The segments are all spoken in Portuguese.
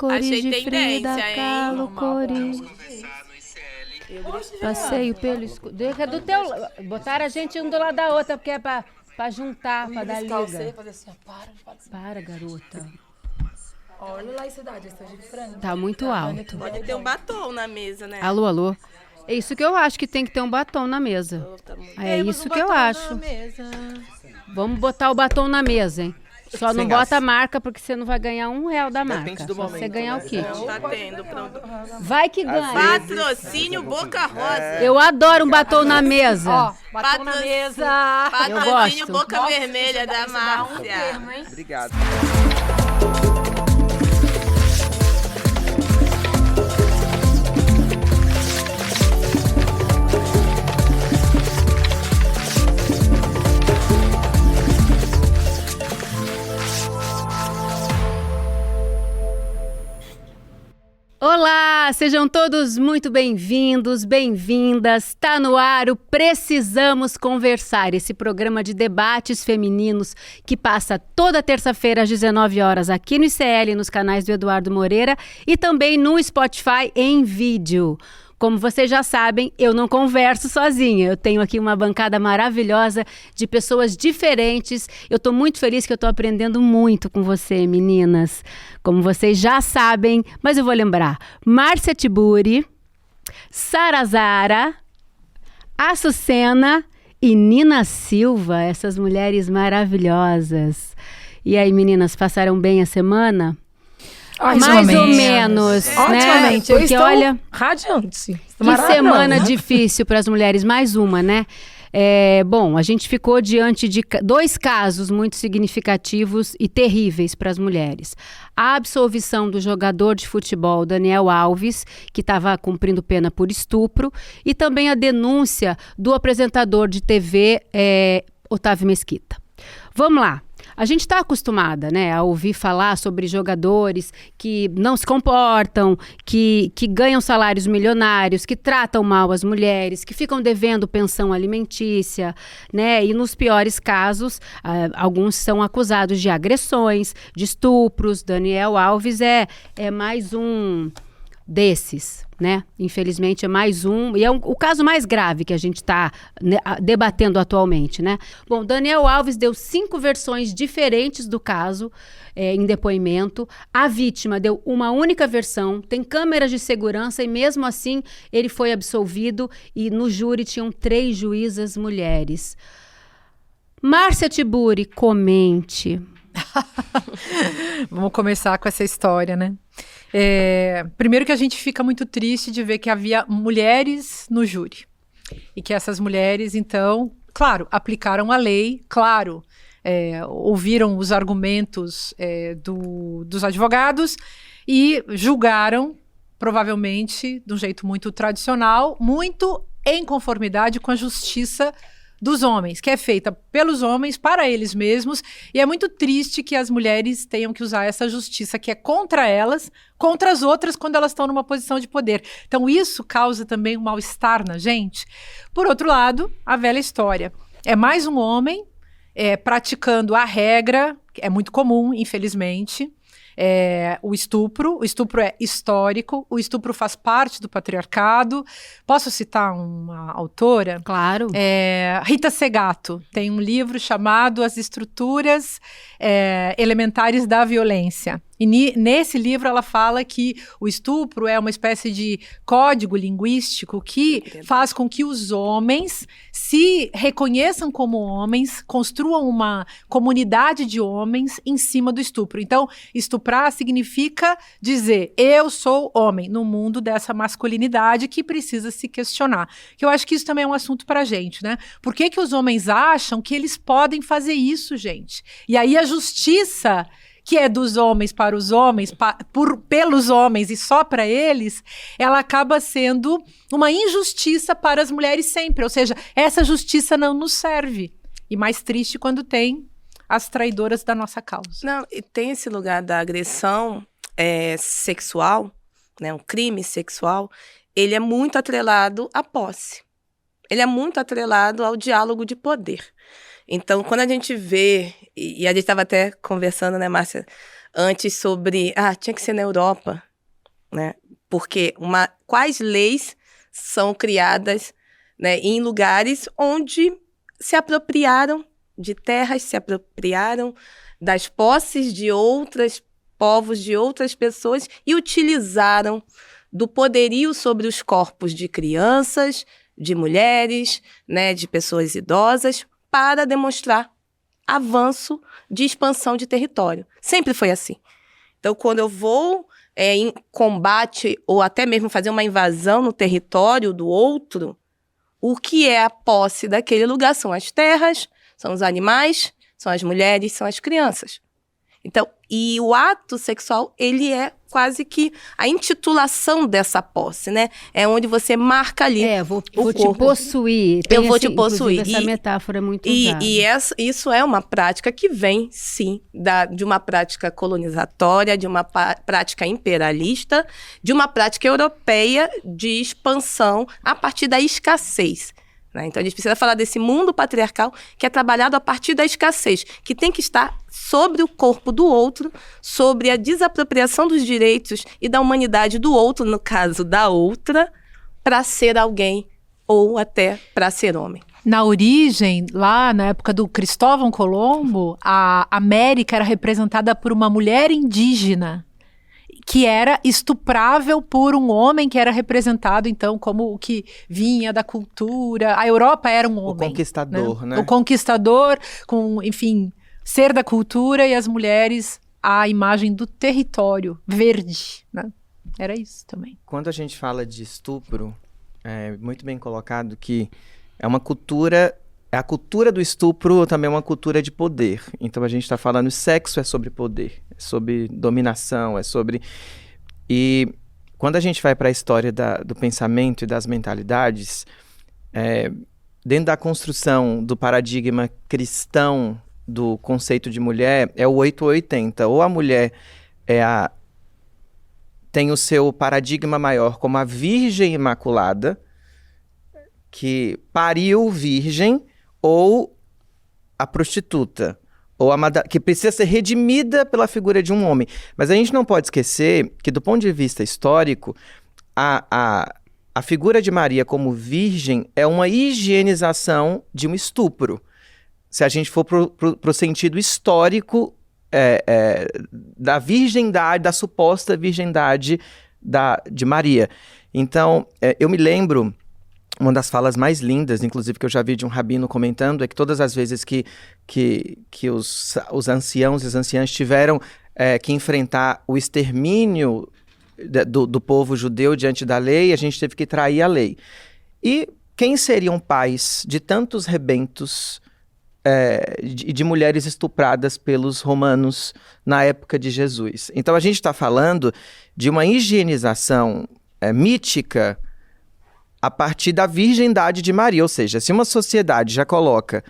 cores Achei de tendência, Frida hein? Kahlo, cores. Passeio pelo escuro. Do teu... Botaram a gente um do lado da outra, porque é pra juntar, pra dar liga. Fazer assim, Para, garota. olha lá essa idade, essa de frango. Tá muito alto. Pode ter um batom na mesa, né? Alô, alô. É isso que eu acho, que tem que ter um batom na mesa. É isso que eu acho. Vamos botar o batom na mesa, hein? Só não bota a marca, porque você não vai ganhar R$1 da marca. Depende do Só momento, você ganhar né? o kit. Não tá tendo, pronto. Vai que ganha. Patrocínio Boca Rosa. Eu adoro um batom na mesa. Ó, batom na mesa. Patrocínio gosto. Boca Vermelha da Márcia. Obrigado. Olá, sejam todos muito bem-vindos, bem-vindas. Tá no ar o Precisamos Conversar, esse programa de debates femininos que passa toda terça-feira às 19 horas aqui no ICL, nos canais do Eduardo Moreira e também no Spotify em vídeo. Como vocês já sabem, eu não converso sozinha. Eu tenho aqui uma bancada maravilhosa de pessoas diferentes. Eu estou muito feliz que eu estou aprendendo muito com você, meninas. Como vocês já sabem, mas eu vou lembrar. Márcia Tiburi, Sara Zara, Açucena e Nina Silva, essas mulheres maravilhosas. E aí, meninas, passaram bem a semana? Mais ou menos, né? Otimamente. Eu Porque estou olha, radiante. que semana difícil para as mulheres, mais uma, né? Bom, a gente ficou diante de dois casos muito significativos e terríveis para as mulheres. A absolvição do jogador de futebol Daniel Alves, que estava cumprindo pena por estupro, e também a denúncia do apresentador de TV, Otávio Mesquita. Vamos lá. A gente está acostumada, né, a ouvir falar sobre jogadores que não se comportam, que ganham salários milionários, que tratam mal as mulheres, que ficam devendo pensão alimentícia, né? E nos piores casos, alguns são acusados de agressões, de estupros. Daniel Alves é mais um desses, né? Infelizmente é mais um, e é o caso mais grave que a gente está debatendo atualmente, né? Bom, Daniel Alves deu 5 versões diferentes do caso em depoimento. A vítima deu uma única versão, tem câmeras de segurança e mesmo assim ele foi absolvido e no júri tinham 3 juízas mulheres. Márcia Tiburi, comente. Vamos começar com essa história, né? Primeiro que a gente fica muito triste de ver que havia mulheres no júri. E que essas mulheres, então, claro, aplicaram a lei, claro, ouviram os argumentos dos advogados e julgaram, provavelmente, de um jeito muito tradicional, muito em conformidade com a justiça dos homens, que é feita pelos homens para eles mesmos, e é muito triste que as mulheres tenham que usar essa justiça que é contra elas, contra as outras quando elas estão numa posição de poder. Então isso causa também um mal-estar na gente. Por outro lado, a velha história. É mais um homem praticando a regra, que é muito comum, infelizmente, o estupro é histórico, o estupro faz parte do patriarcado. Posso citar uma autora? Claro. Rita Segato tem um livro chamado As Estruturas Elementares da Violência. E nesse livro ela fala que o estupro é uma espécie de código linguístico que faz com que os homens se reconheçam como homens, construam uma comunidade de homens em cima do estupro. Então, estuprar significa dizer, eu sou homem, no mundo dessa masculinidade que precisa se questionar. Que eu acho que isso também é um assunto pra gente, né? Por que os homens acham que eles podem fazer isso, gente? E aí a justiça, que é dos homens para os homens, pelos homens e só para eles, ela acaba sendo uma injustiça para as mulheres sempre. Ou seja, essa justiça não nos serve. E mais triste quando tem as traidoras da nossa causa. Não, e tem esse lugar da agressão sexual, né, um crime sexual, ele é muito atrelado à posse. Ele é muito atrelado ao diálogo de poder. Então, quando a gente vê, e a gente estava até conversando, né, Márcia, antes sobre... tinha que ser na Europa, né? Porque quais leis são criadas, né, em lugares onde se apropriaram de terras, se apropriaram das posses de outros povos, de outras pessoas e utilizaram do poderio sobre os corpos de crianças, de mulheres, né, de pessoas idosas, para demonstrar avanço de expansão de território. Sempre foi assim. Então, quando eu vou em combate ou até mesmo fazer uma invasão no território do outro, o que é a posse daquele lugar são as terras, são os animais, são as mulheres, são as crianças. Então, e o ato sexual, ele é quase que a intitulação dessa posse, né? É onde você marca ali vou te possuir. Eu vou te possuir. Essa metáfora é muito usada. Isso é uma prática que vem, sim, de uma prática colonizatória, de uma prática imperialista, de uma prática europeia de expansão a partir da escassez. Então, a gente precisa falar desse mundo patriarcal que é trabalhado a partir da escassez, que tem que estar sobre o corpo do outro, sobre a desapropriação dos direitos e da humanidade do outro, no caso da outra, para ser alguém ou até para ser homem. Na origem, lá na época do Cristóvão Colombo, a América era representada por uma mulher indígena, que era estuprável por um homem que era representado, então, como o que vinha da cultura. A Europa era um homem. O conquistador, né? O conquistador, com, enfim, ser da cultura, e as mulheres, a imagem do território verde, né? Era isso também. Quando a gente fala de estupro, é muito bem colocado que é uma cultura... A cultura do estupro também é uma cultura de poder. Então a gente está falando, sexo é sobre poder, é sobre dominação, é sobre... E quando a gente vai para a história do pensamento e das mentalidades, dentro da construção do paradigma cristão do conceito de mulher, é o 8 ou 80. Ou a mulher tem o seu paradigma maior como a Virgem Imaculada, que pariu virgem, ou a prostituta, ou que precisa ser redimida pela figura de um homem. Mas a gente não pode esquecer que, do ponto de vista histórico, a figura de Maria como virgem é uma higienização de um estupro. Se a gente for pro sentido histórico da virgindade, da suposta virgindade de Maria. Então, eu me lembro... Uma das falas mais lindas, inclusive, que eu já vi de um rabino comentando, é que todas as vezes que os anciãos e as anciãs tiveram que enfrentar o extermínio do povo judeu diante da lei, a gente teve que trair a lei. E quem seriam pais de tantos rebentos de mulheres estupradas pelos romanos na época de Jesus? Então, a gente está falando de uma higienização mítica a partir da virgindade de Maria. Ou seja, se uma sociedade já coloca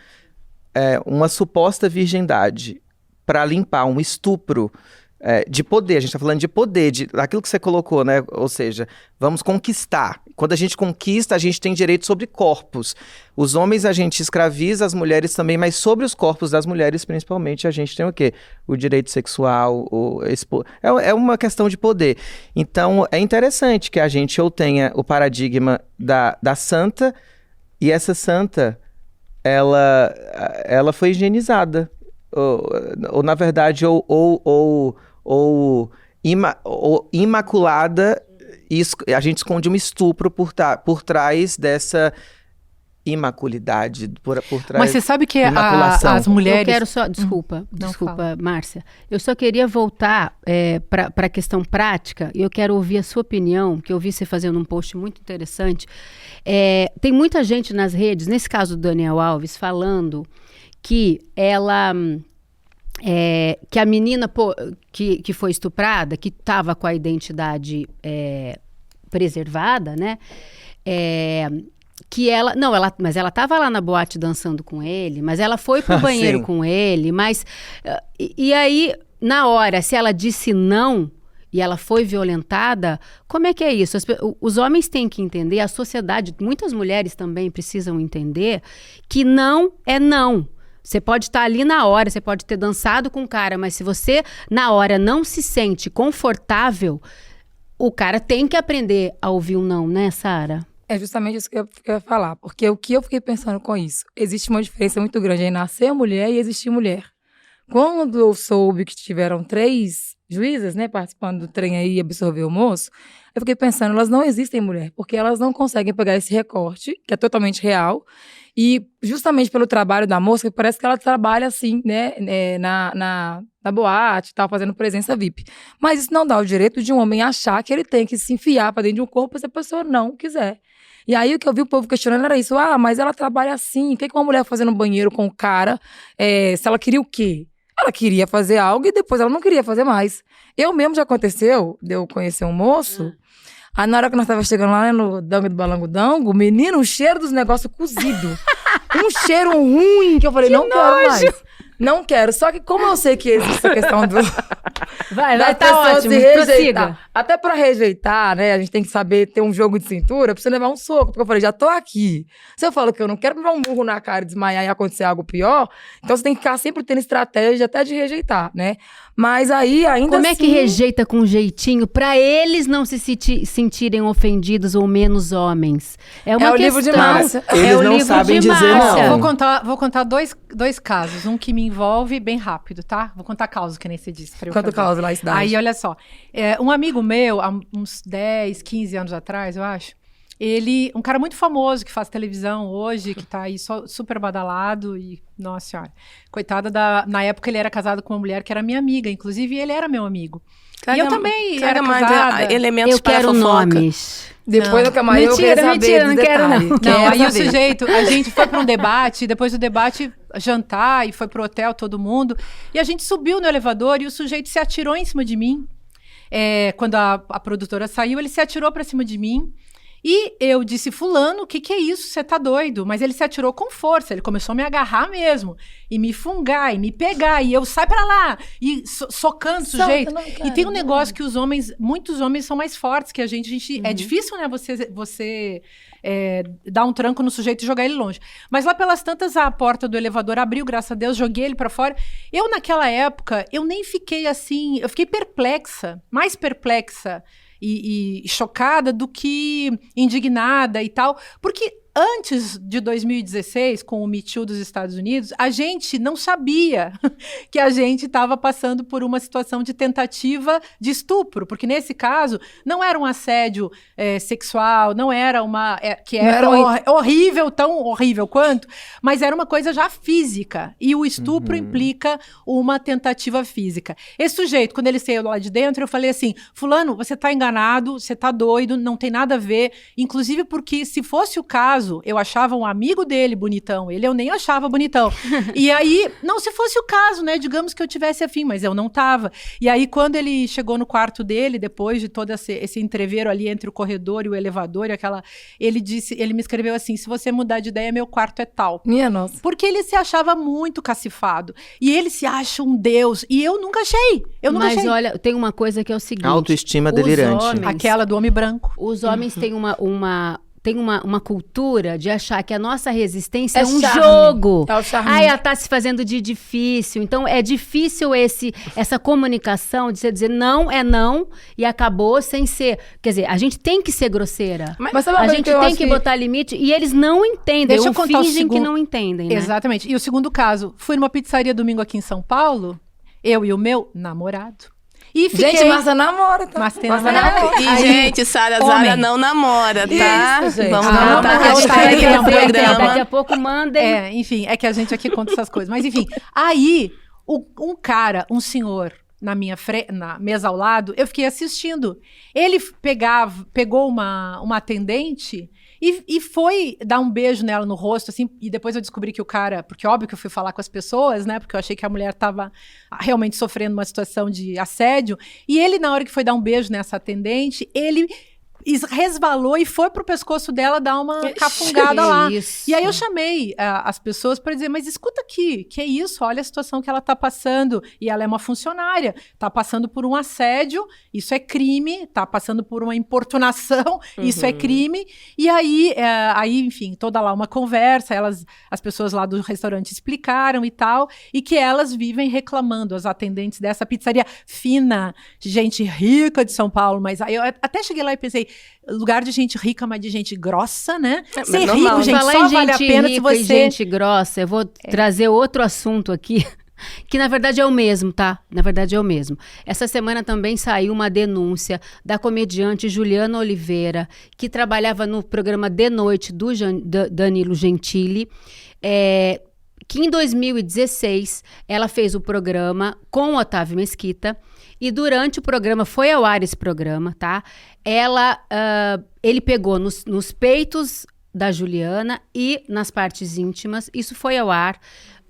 uma suposta virgindade para limpar um estupro de poder, a gente está falando de poder, daquilo que você colocou, né? Ou seja, vamos conquistar. Quando a gente conquista, a gente tem direito sobre corpos. Os homens a gente escraviza, as mulheres também, mas sobre os corpos das mulheres, principalmente, a gente tem o quê? O direito sexual, é uma questão de poder. Então, é interessante que a gente ou tenha o paradigma da santa, e essa santa, ela foi higienizada. Ou na verdade, imaculada, a gente esconde um estupro por trás dessa imaculidade, por trás. Mas você sabe que as mulheres... Eu quero só... Desculpa, Márcia. Eu só queria voltar para a questão prática, e eu quero ouvir a sua opinião, que eu vi você fazendo um post muito interessante. Tem muita gente nas redes, nesse caso do Daniel Alves, falando que que a menina que foi estuprada, que estava com a identidade preservada, né? Que mas ela estava lá na boate dançando com ele, mas ela foi pro banheiro com ele, mas e aí, na hora, se ela disse não e ela foi violentada, como é que é isso? Os homens têm que entender, a sociedade, muitas mulheres também precisam entender que não é não. Você pode estar ali na hora, você pode ter dançado com o cara, mas se você, na hora, não se sente confortável, o cara tem que aprender a ouvir um não, né, Sara? É justamente isso que eu ia falar, porque o que eu fiquei pensando com isso? Existe uma diferença muito grande em nascer mulher e existir mulher. Quando eu soube que tiveram 3 juízas, né, participando do trem aí e absorver o moço, eu fiquei pensando, elas não existem mulher, porque elas não conseguem pegar esse recorte, que é totalmente real, e justamente pelo trabalho da moça, parece que ela trabalha assim, né, na boate e tal, fazendo presença VIP. Mas isso não dá o direito de um homem achar que ele tem que se enfiar pra dentro de um corpo se a pessoa não quiser. E aí o que eu vi o povo questionando era isso, mas ela trabalha assim, o que uma mulher fazendo no banheiro com o cara, se ela queria o quê? Ela queria fazer algo e depois ela não queria fazer mais. Eu mesmo já aconteceu de eu conhecer um moço, aí na hora que nós tava chegando lá, né, no Dango do Balango-Dango, menino, o cheiro dos negócios cozidos. Um cheiro ruim que eu falei, não quero mais. Não quero. Só que como eu sei que existe essa questão do... Vai, tá ótimo, se rejeitar. prossiga. Até pra rejeitar, né, a gente tem que saber ter um jogo de cintura pra você levar um soco. Porque eu falei, já tô aqui. Se eu falo que eu não quero levar um murro na cara e desmaiar e acontecer algo pior, então você tem que ficar sempre tendo estratégia até de rejeitar, né? Mas aí ainda Como assim... é que rejeita com jeitinho pra eles não se sentirem ofendidos ou menos homens? É uma o questão. livro de Márcia. Eles o não livro sabem de dizer Márcia. não. Vou contar dois casos. Um que me envolve bem rápido, tá? Vou contar causa, que nem você disse. Pra eu Quanto fazer. causa lá, cidade? Aí, olha só. Um amigo meu, há uns 10, 15 anos atrás, eu acho, um cara muito famoso que faz televisão hoje, que tá aí super badalado e, nossa senhora, coitada na época ele era casado com uma mulher que era minha amiga, inclusive ele era meu amigo. E eu também era casada. Elementos Eu para quero fofoca. nomes. Depois Não. do Camargo, eu quero saber Mentira, não dos quero não. detalhes. Não, aí Quero o saber. sujeito, a gente foi para um debate, depois do debate, jantar, e foi pro hotel todo mundo, e a gente subiu no elevador e o sujeito se atirou em cima de mim. Quando a produtora saiu, ele se atirou para cima de mim. E eu disse, fulano, o que é isso? Você tá doido? Mas ele se atirou com força, ele começou a me agarrar mesmo, e me fungar, e me pegar, e eu, sai pra lá, e socando o sujeito. E tem um negócio que muitos homens são mais fortes que a gente é difícil, né, você dar um tranco no sujeito e jogar ele longe. Mas lá pelas tantas, a porta do elevador abriu, graças a Deus, joguei ele pra fora. Eu, naquela época, eu nem fiquei assim, eu fiquei perplexa, mais perplexa, e chocada do que indignada e tal, porque antes de 2016, com o Me Too dos Estados Unidos, a gente não sabia que a gente estava passando por uma situação de tentativa de estupro, porque nesse caso não era um assédio sexual, não era horrível, tão horrível quanto, mas era uma coisa já física, e o estupro implica uma tentativa física. Esse sujeito, quando ele saiu lá de dentro, eu falei assim, fulano, você tá enganado, você tá doido, não tem nada a ver, inclusive porque se fosse o caso, eu achava um amigo dele bonitão, eu nem achava bonitão. E aí, não, se fosse o caso, né, digamos que eu tivesse afim, mas eu não tava. E aí, quando ele chegou no quarto dele, depois de todo esse entreveiro ali entre o corredor e o elevador, ele me escreveu assim, se você mudar de ideia, meu quarto é tal. Minha nossa. Porque ele se achava muito cacifado. E ele se acha um deus. E eu nunca achei. Mas olha, tem uma coisa que é o seguinte. Autoestima os delirante. homens- aquela do homem branco. Os homens têm uma cultura de achar que a nossa resistência é um charme. jogo. É o charme. Ai, ela tá se fazendo de difícil. Então, é difícil essa comunicação de você dizer não é não e acabou sem ser. Quer dizer, a gente tem que ser grosseira. Mas sabe uma A coisa gente que eu tem acho que botar limite e eles não entendem. Deixa eu Ou contar o fingem que segundo- não entendem, né? Exatamente. E o segundo caso, fui numa pizzaria domingo aqui em São Paulo, eu e o meu namorado. E fiquei... Gente, Márcia namora, tá? Márcia tem Márcia namorado. E, Aí, gente, Zara homem. não namora, tá? Isso, gente. Vamos Não, botar a não, hashtag não, no não, programa. Daqui a pouco mandem. Enfim, é que a gente aqui conta essas coisas. Mas enfim, aí um senhor na mesa ao lado, eu fiquei assistindo. Ele pegou uma atendente e foi dar um beijo nela no rosto, assim, e depois eu descobri que o cara, porque óbvio que eu fui falar com as pessoas, né, porque eu achei que a mulher estava realmente sofrendo uma situação de assédio, e ele, na hora que foi dar um beijo nessa atendente, ele resvalou e foi pro pescoço dela dar uma cafungada lá. Isso. E aí eu chamei as pessoas para dizer, mas escuta aqui, que é isso? Olha a situação que ela tá passando. E ela é uma funcionária, tá passando por um assédio, isso é crime, tá passando por uma importunação, isso é crime. E aí, enfim, toda lá uma conversa, as pessoas lá do restaurante explicaram e tal, e que elas vivem reclamando, as atendentes dessa pizzaria fina, gente rica de São Paulo, mas aí eu até cheguei lá e pensei, lugar de gente rica, mas de gente grossa, né? Ser rico, gente, Falar só em vale a gente pena se rica e você... gente grossa, eu vou trazer outro assunto aqui, que na verdade é o mesmo, tá? Na verdade é o mesmo. Essa semana também saiu uma denúncia da comediante Juliana Oliveira, que trabalhava no programa De Noite do Danilo Gentili, que em 2016 ela fez o programa com o Otávio Mesquita, e durante o programa, foi ao ar esse programa, tá? Ele pegou nos peitos da Juliana e nas partes íntimas, isso foi ao ar,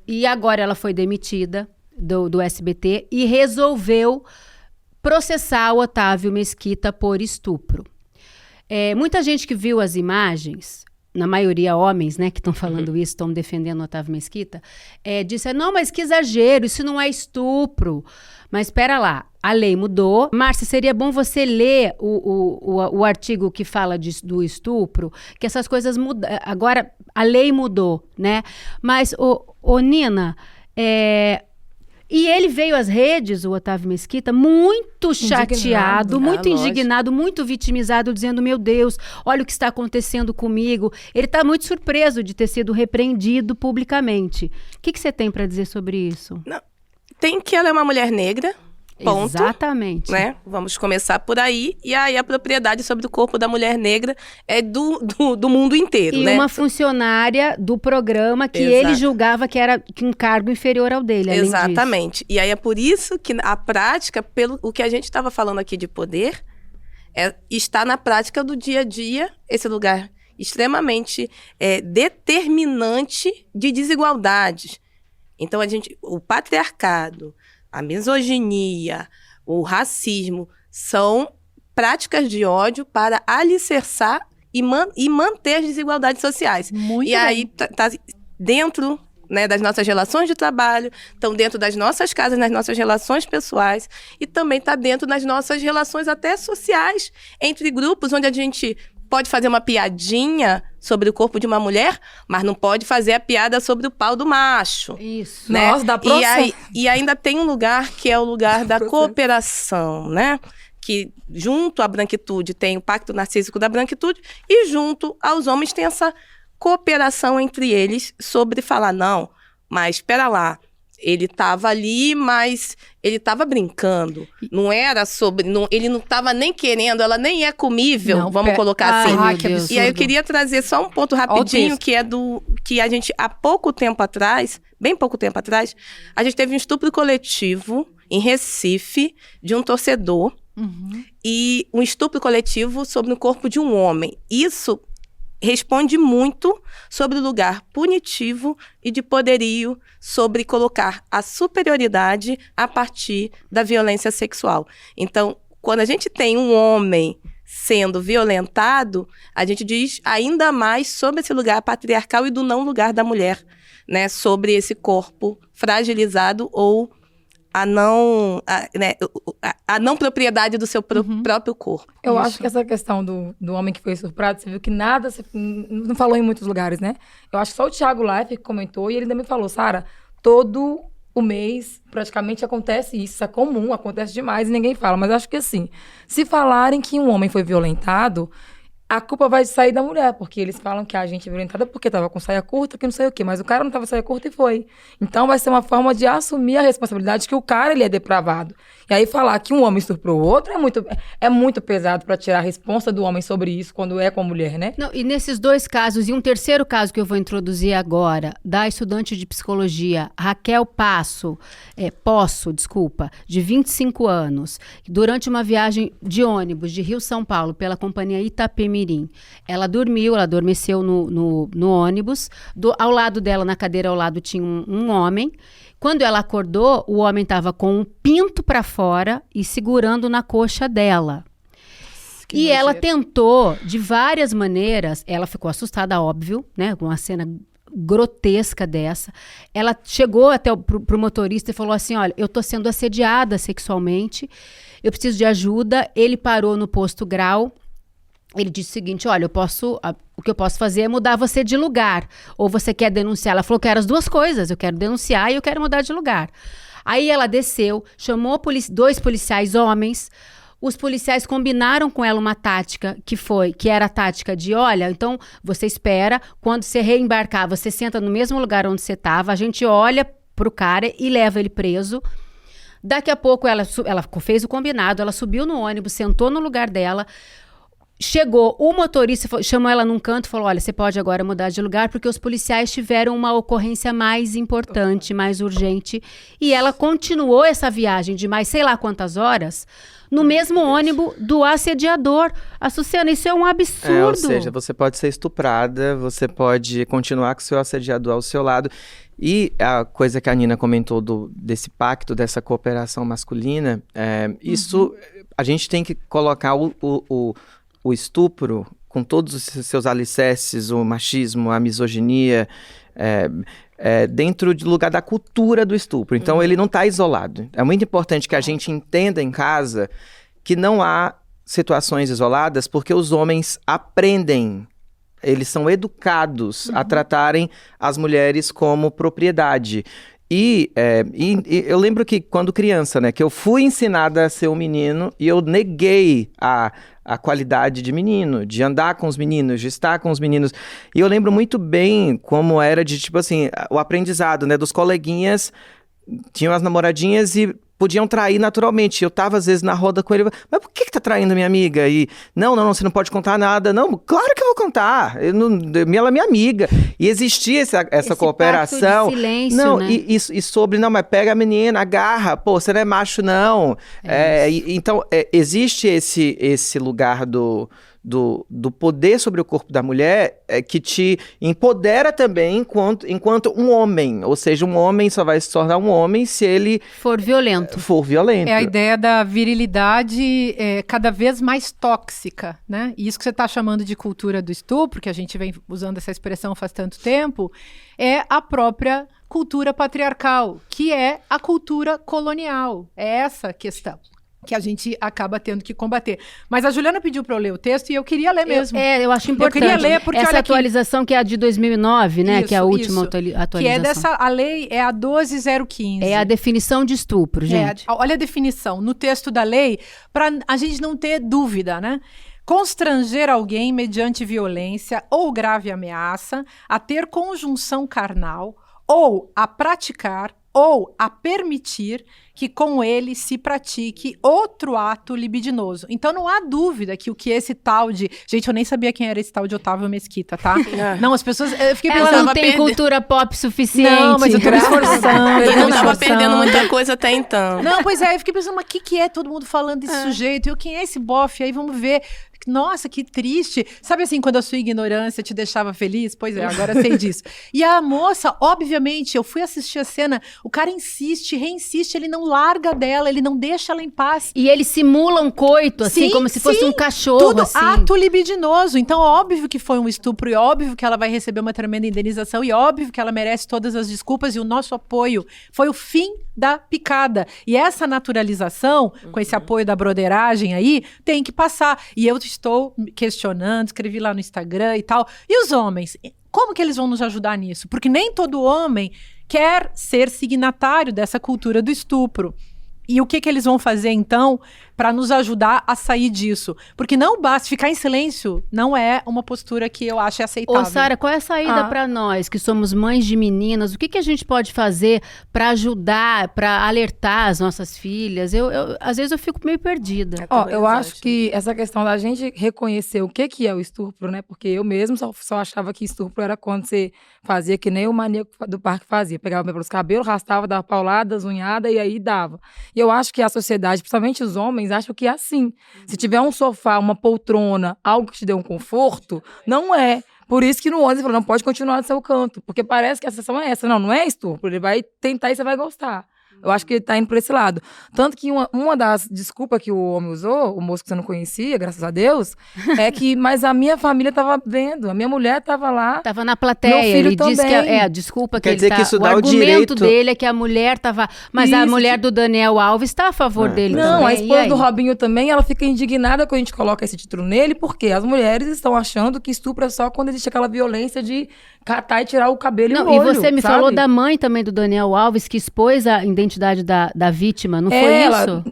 e agora ela foi demitida do SBT e resolveu processar o Otávio Mesquita por estupro. Muita gente que viu as imagens, na maioria homens, né, que estão falando isso, estão defendendo o Otávio Mesquita, disse, não, mas que exagero, isso não é estupro. Mas espera lá, a lei mudou. Márcia, seria bom você ler o artigo que fala do estupro, que essas coisas mudam. Agora, a lei mudou, né? Mas, Nina, e ele veio às redes, o Otávio Mesquita, muito chateado, muito indignado, muito vitimizado, dizendo, meu Deus, olha o que está acontecendo comigo. Ele está muito surpreso de ter sido repreendido publicamente. O que você tem para dizer sobre isso? Não, tem que ela é uma mulher negra, ponto. Exatamente. Né? Vamos começar por aí. E aí a propriedade sobre o corpo da mulher negra é do mundo inteiro, e né? uma funcionária do programa que Exato. ele julgava que era um cargo inferior ao dele, além Exatamente. disso. E aí é por isso que a prática, pelo o que a gente estava falando aqui de poder, está na prática do dia a dia, esse lugar extremamente determinante de desigualdades. Então, o patriarcado, a misoginia, o racismo, são práticas de ódio para alicerçar e manter as desigualdades sociais. Muito e bem. aí, tá dentro, né, das nossas relações de trabalho, estão dentro das nossas casas, nas nossas relações pessoais, e também está dentro das nossas relações até sociais, entre grupos, onde a gente pode fazer uma piadinha sobre o corpo de uma mulher, mas não pode fazer a piada sobre o pau do macho. Isso. Né? Nossa, dá processo. E ainda tem um lugar que é o lugar da cooperação, né? Que junto à branquitude tem o pacto narcísico da branquitude e junto aos homens tem essa cooperação entre eles sobre falar, não, mas espera lá, ele estava ali, mas ele estava brincando. Não era sobre... ele não estava nem querendo, ela nem é comível, Não, vamos colocar assim. Ai, que meu Deus. absurdo. E aí eu queria trazer só um ponto rapidinho, que é que a gente, há pouco tempo atrás, bem pouco tempo atrás, a gente teve um estupro coletivo em Recife de um torcedor e um estupro coletivo sobre o corpo de um homem. Isso responde muito sobre o lugar punitivo e de poderio sobre colocar a superioridade a partir da violência sexual. Então, quando a gente tem um homem sendo violentado, a gente diz ainda mais sobre esse lugar patriarcal e do não lugar da mulher, né? Sobre esse corpo fragilizado ou a não propriedade do seu próprio corpo. Eu acho que essa questão do homem que foi estuprado, você viu que nada, você não falou em muitos lugares, né? Eu acho que só o Thiago Life que comentou, e ele também falou, Sara, todo o mês praticamente acontece isso é comum, acontece demais e ninguém fala. Mas eu acho que assim, se falarem que um homem foi violentado, a culpa vai sair da mulher, porque eles falam que a gente é violentada porque tava com saia curta, que não sei o quê, mas o cara não tava com saia curta e foi. Então vai ser uma forma de assumir a responsabilidade que o cara, ele é depravado. E aí falar que um homem estuprou o outro é muito pesado pra tirar a responsa do homem sobre isso quando é com a mulher, né? Não, e nesses dois casos, e um terceiro caso que eu vou introduzir agora, da estudante de psicologia Raquel Posso, de 25 anos, durante uma viagem de ônibus de Rio-São Paulo pela companhia Itapemirim, ela adormeceu no ônibus, ao lado dela, na cadeira ao lado, tinha um homem. Quando ela acordou, o homem estava com um pinto para fora e segurando na coxa dela. E ela tentou, de várias maneiras, ela ficou assustada, óbvio, né? Com uma cena grotesca dessa. Ela chegou até pro motorista e falou assim, olha, eu tô sendo assediada sexualmente, eu preciso de ajuda. Ele parou no posto Grau. Ele disse o seguinte, olha, o que eu posso fazer é mudar você de lugar. Ou você quer denunciar? Ela falou que eram as duas coisas, eu quero denunciar e eu quero mudar de lugar. Aí ela desceu, chamou 2 policiais homens. Os policiais combinaram com ela uma tática que era a tática de, olha, então você espera, quando você reembarcar, você senta no mesmo lugar onde você estava, a gente olha pro cara e leva ele preso. Daqui a pouco ela fez o combinado, ela subiu no ônibus, sentou no lugar dela. Chegou o motorista, chamou ela num canto e falou, olha, você pode agora mudar de lugar porque os policiais tiveram uma ocorrência mais importante, mais urgente. E ela continuou essa viagem de mais sei lá quantas horas no mesmo ônibus do assediador. Açucena, isso é um absurdo. Ou seja, você pode ser estuprada, você pode continuar com o seu assediador ao seu lado. E a coisa que a Nina comentou desse pacto, dessa cooperação masculina, isso a gente tem que colocar o estupro, com todos os seus alicerces, o machismo, a misoginia, dentro do lugar da cultura do estupro. Então, ele não está isolado. É muito importante que a gente entenda em casa que não há situações isoladas, porque os homens aprendem, eles são educados a tratarem as mulheres como propriedade. E eu lembro que quando criança, né, que eu fui ensinada a ser um menino e eu neguei a qualidade de menino, de andar com os meninos, de estar com os meninos. E eu lembro muito bem como era de, tipo assim, o aprendizado, né, dos coleguinhas, tinham as namoradinhas e podiam trair naturalmente. Eu tava, às vezes, na roda com ele, mas por que tá traindo a minha amiga? E, não, você não pode contar nada. Não, claro que eu vou contar. Ela é minha amiga. E existia essa cooperação. Pacto de silêncio, não, né? e sobre, não, mas pega a menina, agarra, pô, você não é macho, não. Então, existe esse lugar do poder sobre o corpo da mulher que te empodera também enquanto um homem. Ou seja, um homem só vai se tornar um homem se ele for violento. É a ideia da virilidade cada vez mais tóxica, né? E isso que você está chamando de cultura do estupro, que a gente vem usando essa expressão faz tanto tempo, é a própria cultura patriarcal, que é a cultura colonial. É essa a questão que a gente acaba tendo que combater. Mas a Juliana pediu para eu ler o texto e eu queria ler mesmo. Eu acho importante. Eu queria ler porque essa olha atualização que é a de 2009, né? Isso, que é a última atualização. Que é a lei é a 12015. É a definição de estupro, gente. Olha a definição no texto da lei, para a gente não ter dúvida, né? Constranger alguém mediante violência ou grave ameaça a ter conjunção carnal ou a praticar ou a permitir que com ele se pratique outro ato libidinoso. Então não há dúvida que o que esse tal de... Gente, eu nem sabia quem era esse tal de Otávio Mesquita, tá? Não, as pessoas... Eu fiquei pensando... Ela não tem cultura pop suficiente. Não, mas eu tô me esforçando. Ele não tava perdendo muita coisa até então. Não, pois é, eu fiquei pensando, mas o que é todo mundo falando desse sujeito? E quem é esse bofe? Aí vamos ver... Nossa, que triste. Sabe assim, quando a sua ignorância te deixava feliz? Pois é, agora sei disso. E a moça, obviamente, eu fui assistir a cena, o cara insiste, reinsiste, ele não larga dela, ele não deixa ela em paz. E ele simula um coito, assim, como se fosse um cachorro, tudo assim. Ato libidinoso. Então, óbvio que foi um estupro, e óbvio que ela vai receber uma tremenda indenização, e óbvio que ela merece todas as desculpas, e o nosso apoio foi o fim da picada. E essa naturalização, com esse apoio da broderagem aí, tem que passar. E eu estou questionando, escrevi lá no Instagram e tal. E os homens? Como que eles vão nos ajudar nisso? Porque nem todo homem quer ser signatário dessa cultura do estupro. E o que eles vão fazer, então, para nos ajudar a sair disso? Porque não basta ficar em silêncio, não é uma postura que eu acho aceitável. Ô, Sara, qual é a saída para nós, que somos mães de meninas? O que a gente pode fazer para ajudar, para alertar as nossas filhas? Às vezes eu fico meio perdida. Eu acho que essa questão da gente reconhecer o que é o estupro, né? Porque eu mesmo só achava que estupro era quando você fazia que nem o maníaco do parque fazia. Pegava pelos cabelos, arrastava, dava pauladas, unhada e aí dava. E eu acho que a sociedade, principalmente os homens, acham que é assim. Se tiver um sofá, uma poltrona, algo que te dê um conforto, não é. Por isso que no ônibus não pode continuar no seu canto. Porque parece que a sensação é essa. Não é estupro. Ele vai tentar e você vai gostar. Eu acho que ele tá indo por esse lado. Tanto que uma das desculpas que o homem usou, o moço que você não conhecia, graças a Deus, é que, mas a minha família tava vendo, a minha mulher tava lá. Tava na plateia, Meu filho ele disse que também. desculpa que Quer ele dizer tá, que isso o dá o argumento direito- dele é que a mulher tava, mas a Isso, mulher do Daniel Alves tá a favor dele Não, também. a E esposa aí? do Robinho também, ela fica indignada quando a gente coloca esse título nele, porque as mulheres estão achando que estupro é só quando existe aquela violência de catar e tirar o cabelo Não, e o olho, e você me sabe? falou da mãe também do Daniel Alves, que expôs a identidade da vítima, não foi Ela, isso?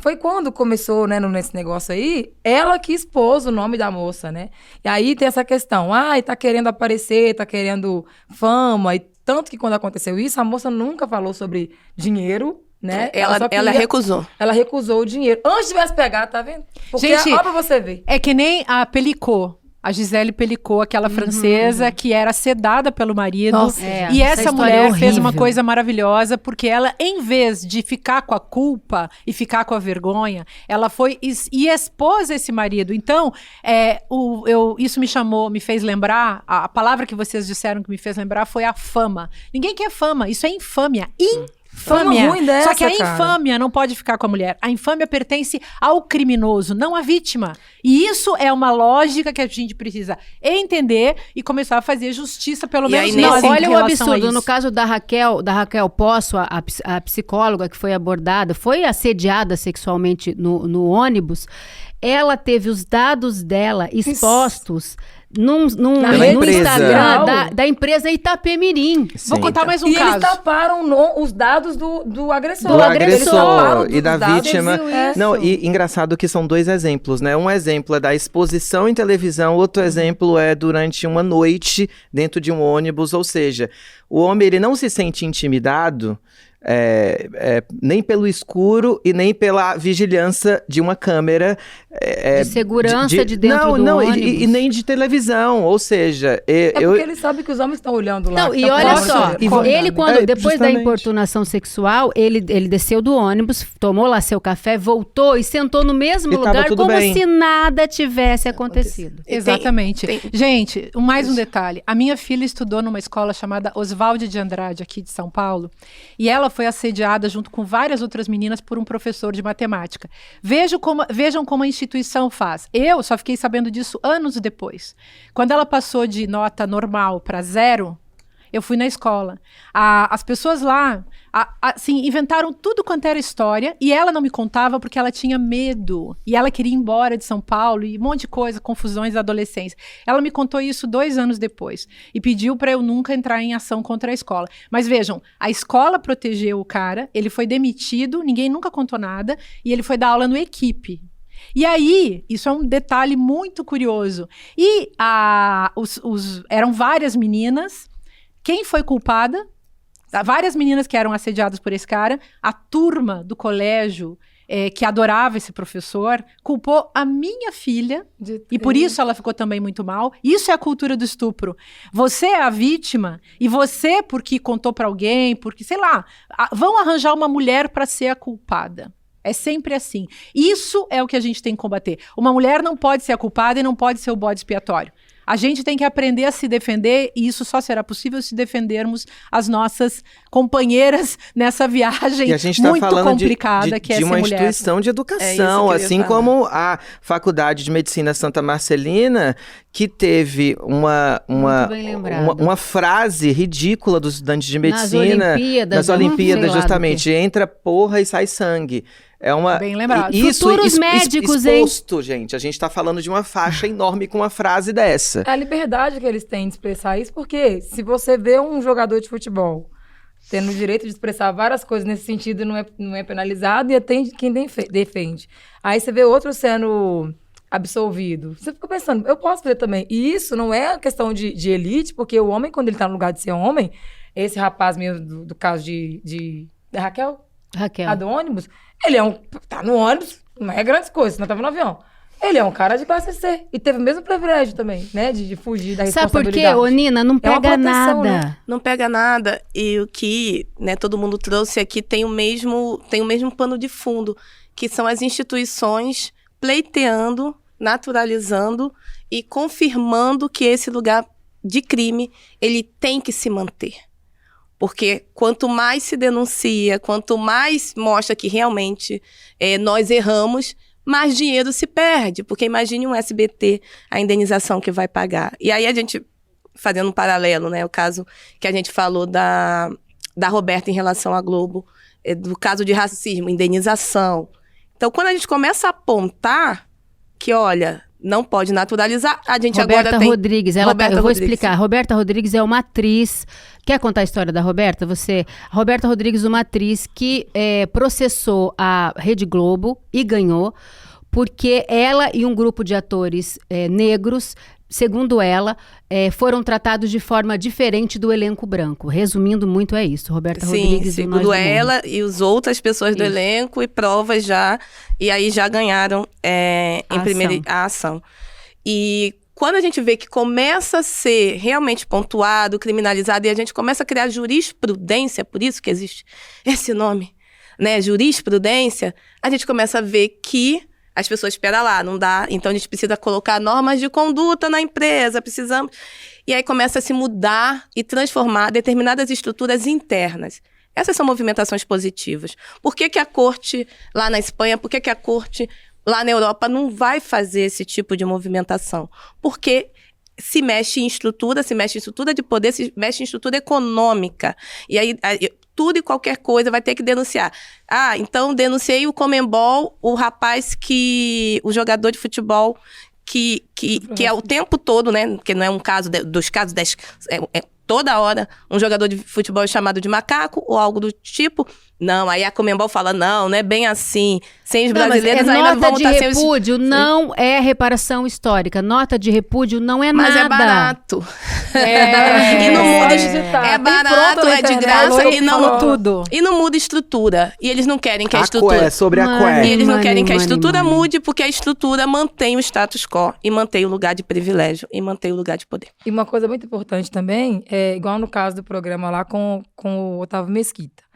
foi quando começou, né, nesse negócio aí, ela que expôs o nome da moça, né? E aí tem essa questão, tá querendo aparecer, tá querendo fama, e tanto que quando aconteceu isso, a moça nunca falou sobre dinheiro, né? Ela só queria- recusou. Ela recusou o dinheiro. Antes tivesse pegado, tá vendo? Porque, Gente, ó pra você ver. É que nem a Pelicot. A Gisele Pelicot, aquela francesa que era sedada pelo marido. Nossa, E essa essa história é mulher fez uma horrível. coisa maravilhosa, porque ela, em vez de ficar com a culpa e ficar com a vergonha, ela foi e expôs esse marido. Então, isso me fez lembrar, a palavra que vocês disseram que me fez lembrar foi a fama. Ninguém quer fama, isso é infâmia. Fama ruim dessa, Só que a cara. infâmia não pode ficar com a mulher. A infâmia pertence ao criminoso, não à vítima. E isso é uma lógica que a gente precisa entender e começar a fazer justiça, pelo E menos aí, nós, em Olha o relação a absurdo, isso. no caso da Raquel Poço, a psicóloga que foi abordada, foi assediada sexualmente no ônibus, ela teve os dados dela expostos no rede Instagram social. da empresa Itapemirim. Vou Sim. contar mais um E caso. eles taparam os dados do agressor. Do Eles taparam agressor e da os dados. vítima. É. Não, e engraçado que são dois exemplos, né? Um exemplo é da exposição em televisão, outro exemplo é durante uma noite dentro de um ônibus, ou seja, o homem ele não se sente intimidado nem pelo escuro e nem pela vigilância de uma câmera. De segurança de dentro do não, ônibus. E nem de televisão, ou seja... Porque ele sabe que os homens estão olhando lá. Não, que e tá olha falando só, sobre ele ele. quando, depois da justamente. importunação sexual, ele desceu do ônibus, tomou lá seu café, voltou e sentou no mesmo E tava lugar tudo como bem. se nada tivesse acontecido. Exatamente. Tem- Gente, mais um detalhe. A minha filha estudou numa escola chamada Oswaldo de Andrade, aqui de São Paulo, e ela foi assediada junto com várias outras meninas por um professor de matemática. Vejam como a instituição faz. Eu só fiquei sabendo disso anos depois. Quando ela passou de nota normal para 0, eu fui na escola. As pessoas lá, assim, inventaram tudo quanto era história e ela não me contava porque ela tinha medo. E ela queria ir embora de São Paulo e um monte de coisa, confusões da adolescência. Ela me contou isso 2 anos depois e pediu para eu nunca entrar em ação contra a escola. Mas vejam, a escola protegeu o cara, ele foi demitido, ninguém nunca contou nada e ele foi dar aula no Equipe. E aí, isso é um detalhe muito curioso. E eram várias meninas. Quem foi culpada? Várias meninas que eram assediadas por esse cara. A turma do colégio, que adorava esse professor, culpou a minha filha. E por isso ela ficou também muito mal. Isso é a cultura do estupro. Você é a vítima e você, porque contou pra alguém, porque, sei lá, vão arranjar uma mulher pra ser a culpada. É sempre assim. Isso é o que a gente tem que combater. Uma mulher não pode ser a culpada e não pode ser o bode expiatório. A gente tem que aprender a se defender e isso só será possível se defendermos as nossas companheiras nessa viagem E a gente tá muito falando complicada que é ser de uma mulher. instituição de É educação, isso que eu ia assim falar. como a Faculdade de Medicina Santa Marcelina, que teve Muito bem lembrado. uma frase ridícula dos estudantes de Nas medicina Olimpíadas, nas Olimpíadas, sei lá do justamente, entra porra e sai sangue. É uma Bem lembrado. Futuros médicos, hein? exposto, gente. A gente tá falando de uma faixa enorme com uma frase dessa. É a liberdade que eles têm de expressar isso, porque se você vê um jogador de futebol tendo o direito de expressar várias coisas nesse sentido, não é penalizado, e tem quem defende. Aí você vê outro sendo absolvido. Você fica pensando, eu posso fazer também. E isso não é questão de elite, porque o homem, quando ele tá no lugar de ser homem, esse rapaz mesmo do caso da Raquel, a do ônibus, ele tá no ônibus, não é grandes coisas, senão tava no avião. Ele é um cara de classe C. E teve o mesmo privilégio também, né? De fugir da Sabe por responsabilidade. quê, ô Nina? Não É uma pega proteção, nada. né? Não pega nada. E o que, né, todo mundo trouxe aqui tem o mesmo pano de fundo, que são as instituições pleiteando, naturalizando e confirmando que esse lugar de crime, ele tem que se manter. Porque quanto mais se denuncia, quanto mais mostra que realmente nós erramos, mais dinheiro se perde. Porque imagine um SBT, a indenização que vai pagar. E aí a gente, fazendo um paralelo, né? O caso que a gente falou da Roberta em relação à Globo, do caso de racismo, indenização. Então, quando a gente começa a apontar que, olha, não pode naturalizar, a gente Roberta agora tem... Rodrigues, eu vou Rodrigues. explicar. Roberta Rodrigues é uma atriz. Quer contar a história da Roberta? Roberta Rodrigues, uma atriz que processou a Rede Globo e ganhou, porque ela e um grupo de atores negros, segundo ela, foram tratados de forma diferente do elenco branco. Resumindo muito, é isso. Roberta Rodrigues. Sim, segundo ela e as outras pessoas do elenco, e provas já, e aí já ganharam a ação. E quando a gente vê que começa a ser realmente pontuado, criminalizado, e a gente começa a criar jurisprudência, por isso que existe esse nome, né, jurisprudência, a gente começa a ver que as pessoas esperam lá, não dá, então a gente precisa colocar normas de conduta na empresa, precisamos... E aí começa a se mudar e transformar determinadas estruturas internas. Essas são movimentações positivas. Por que a corte lá na Espanha, por que a corte lá na Europa não vai fazer esse tipo de movimentação? Porque se mexe em estrutura de poder, se mexe em estrutura econômica. E aí tudo e qualquer coisa vai ter que denunciar. Ah, então denunciei o Conmebol, o o jogador de futebol que é o tempo todo, né? Que não é um caso dos casos, toda hora um jogador de futebol é chamado de macaco ou algo do tipo. Não, aí a Conmebol fala, não é bem assim. Sem os brasileiros ainda vão estar sem os... Nota de repúdio não é reparação histórica. Nota de repúdio não é nada. Mas é barato. E não muda... É barato, é de graça e não... tudo. E não muda estrutura. E eles não querem que a estrutura... sobre a cué. E eles não querem que a estrutura mude, porque a estrutura mantém o status quo e mantém o lugar de privilégio e mantém o lugar de poder. E uma coisa muito importante também, igual no caso do programa lá com o Otávio Mesquita.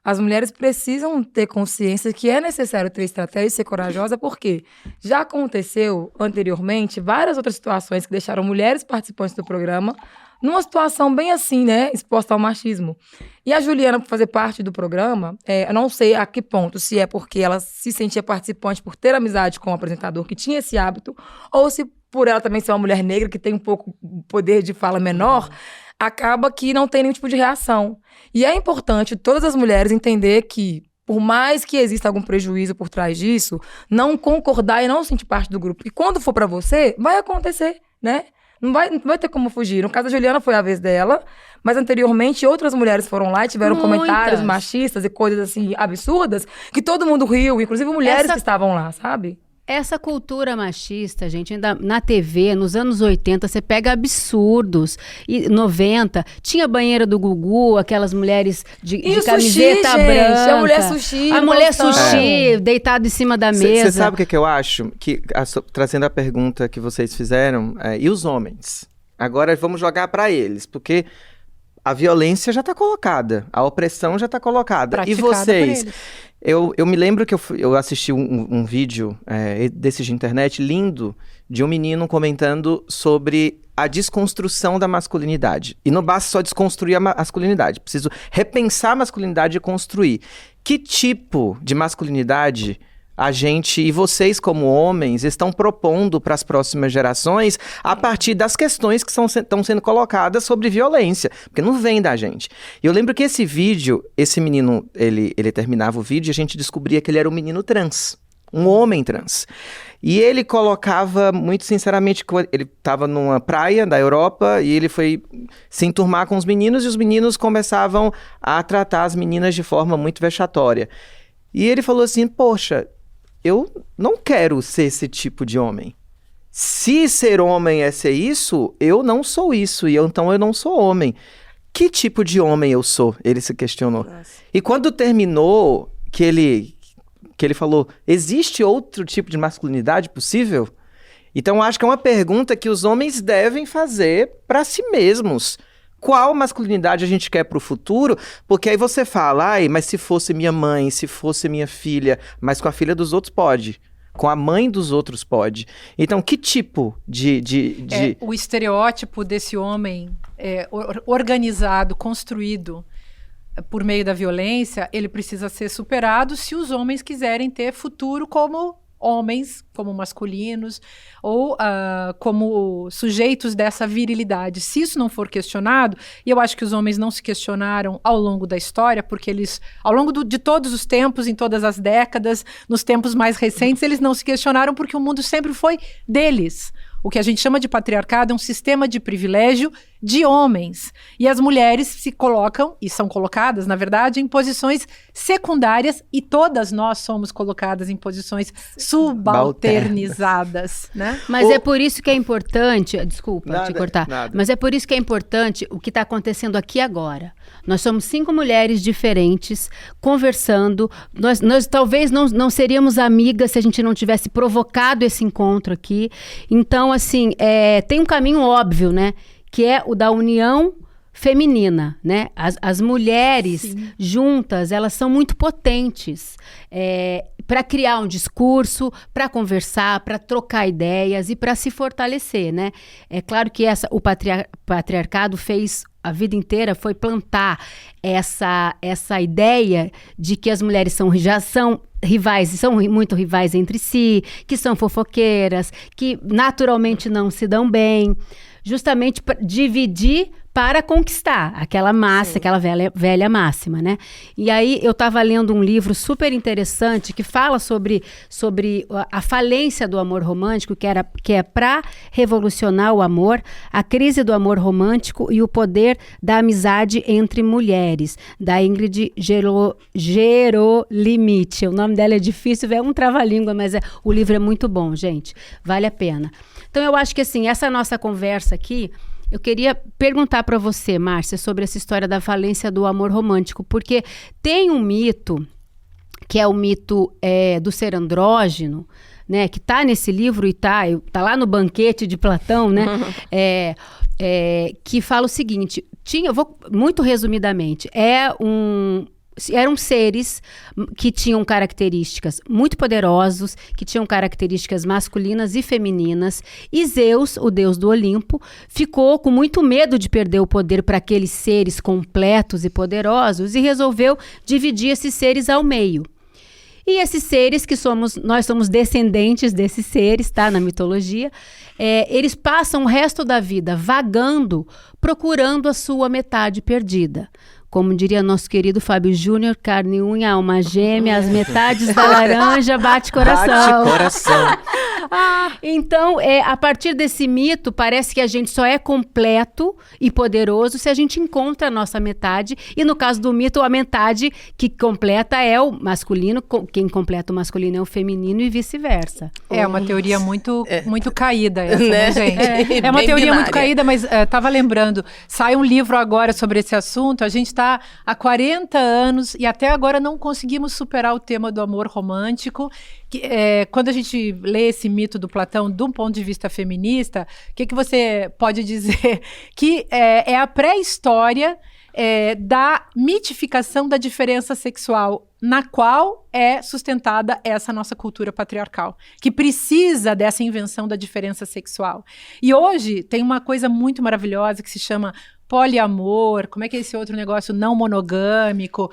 As mulheres precisam ter consciência que é necessário ter estratégia e ser corajosa, porque já aconteceu anteriormente várias outras situações que deixaram mulheres participantes do programa numa situação bem assim, né, exposta ao machismo. E a Juliana, por fazer parte do programa, eu não sei a que ponto, se é porque ela se sentia participante por ter amizade com o apresentador que tinha esse hábito, ou se por ela também ser uma mulher negra que tem um pouco poder de fala menor, acaba que não tem nenhum tipo de reação. E é importante todas as mulheres entender que, por mais que exista algum prejuízo por trás disso, não concordar e não sentir parte do grupo. E quando for pra você, vai acontecer, né? Não vai ter como fugir. No caso da Juliana foi a vez dela, mas anteriormente outras mulheres foram lá e tiveram comentários machistas e coisas assim absurdas, que todo mundo riu, inclusive mulheres que estavam lá, sabe? Essa cultura machista, gente, ainda na TV, nos anos 80, você pega absurdos. E 90, tinha banheira do Gugu, aquelas mulheres de camiseta sushi, branca. Gente, a mulher sushi. A mulher sushi, deitada em cima da mesa. Você sabe o que eu acho? Trazendo a pergunta que vocês fizeram, e os homens? Agora vamos jogar para eles, porque a violência já está colocada, a opressão já está colocada. Praticada e vocês? por eles. Eu me lembro que eu assisti um vídeo desses de internet lindo de um menino comentando sobre a desconstrução da masculinidade. E não basta só desconstruir a masculinidade, preciso repensar a masculinidade e construir. Que tipo de masculinidade a gente e vocês como homens estão propondo para as próximas gerações a partir das questões que estão sendo colocadas sobre violência, porque não vem da gente. E eu lembro que esse vídeo, esse menino, ele terminava o vídeo e a gente descobria que ele era um menino trans, um homem trans. E ele colocava, muito sinceramente, ele estava numa praia da Europa e ele foi se enturmar com os meninos e os meninos começavam a tratar as meninas de forma muito vexatória. E ele falou assim, poxa, eu não quero ser esse tipo de homem. Se ser homem é ser isso, eu não sou isso, então eu não sou homem. Que tipo de homem eu sou? Ele se questionou. Nossa. E quando terminou, que ele falou, existe outro tipo de masculinidade possível? Então acho que é uma pergunta que os homens devem fazer para si mesmos. Qual masculinidade a gente quer para o futuro? Porque aí você fala, mas se fosse minha mãe, se fosse minha filha, mas com a filha dos outros pode. Com a mãe dos outros pode. Então, que tipo de... O estereótipo desse homem organizado, construído, por meio da violência, ele precisa ser superado se os homens quiserem ter futuro como homens, como masculinos, ou como sujeitos dessa virilidade. Se isso não for questionado, e eu acho que os homens não se questionaram ao longo da história, porque eles, ao longo de todos os tempos, em todas as décadas, nos tempos mais recentes, eles não se questionaram porque o mundo sempre foi deles. O que a gente chama de patriarcado é um sistema de privilégio de homens. E as mulheres se colocam, e são colocadas, na verdade, em posições secundárias, e todas nós somos colocadas em posições subalternizadas, né? Mas é por isso que é importante, desculpa te cortar, nada. mas é por isso que é importante o que está acontecendo aqui agora. Nós somos 5 mulheres diferentes, conversando, nós talvez não seríamos amigas se a gente não tivesse provocado esse encontro aqui. Então, assim, tem um caminho óbvio, né? Que é o da união feminina, né? As mulheres juntas, elas são muito potentes para criar um discurso, para conversar, para trocar ideias e para se fortalecer, né? É claro que o patriarcado fez a vida inteira, foi plantar essa ideia de que as mulheres já são rivais, e são muito rivais entre si, que são fofoqueiras, que naturalmente não se dão bem, justamente para dividir para conquistar, aquela massa, aquela velha máxima, né? E aí eu estava lendo um livro super interessante que fala sobre a falência do amor romântico, que é para revolucionar o amor, a crise do amor romântico e o poder da amizade entre mulheres, da Ingrid Gerolimite. O nome dela é difícil, é um trava-língua, mas o livro é muito bom, gente, vale a pena. Então eu acho que assim, essa nossa conversa aqui, eu queria perguntar para você, Márcia, sobre essa história da falência do amor romântico, porque tem um mito, que é o mito do ser andrógeno, né, que está nesse livro e tá lá no Banquete de Platão, né, que fala o seguinte, eu vou muito resumidamente, eram seres que tinham características muito poderosos, que tinham características masculinas e femininas, e Zeus, o deus do Olimpo, ficou com muito medo de perder o poder para aqueles seres completos e poderosos e resolveu dividir esses seres ao meio. E esses seres nós somos descendentes desses seres, tá? Na mitologia, eles passam o resto da vida vagando, procurando a sua metade perdida. Como diria nosso querido Fábio Júnior, carne e unha, alma gêmea, as metades da laranja, bate coração. Bate coração. Então, a partir desse mito, parece que a gente só é completo e poderoso se a gente encontra a nossa metade. E no caso do mito, a metade que completa é o masculino, quem completa o masculino é o feminino e vice-versa. É uma teoria muito caída essa, né, gente? É uma Bem teoria binária. muito caída, mas estava lembrando, sai um livro agora sobre esse assunto, a gente está há 40 anos e até agora não conseguimos superar o tema do amor romântico. Quando a gente lê esse mito do Platão de um ponto de vista feminista, o que você pode dizer? Que é a pré-história da mitificação da diferença sexual, na qual é sustentada essa nossa cultura patriarcal, que precisa dessa invenção da diferença sexual. E hoje tem uma coisa muito maravilhosa que se chama poliamor, como é que é esse outro negócio não monogâmico,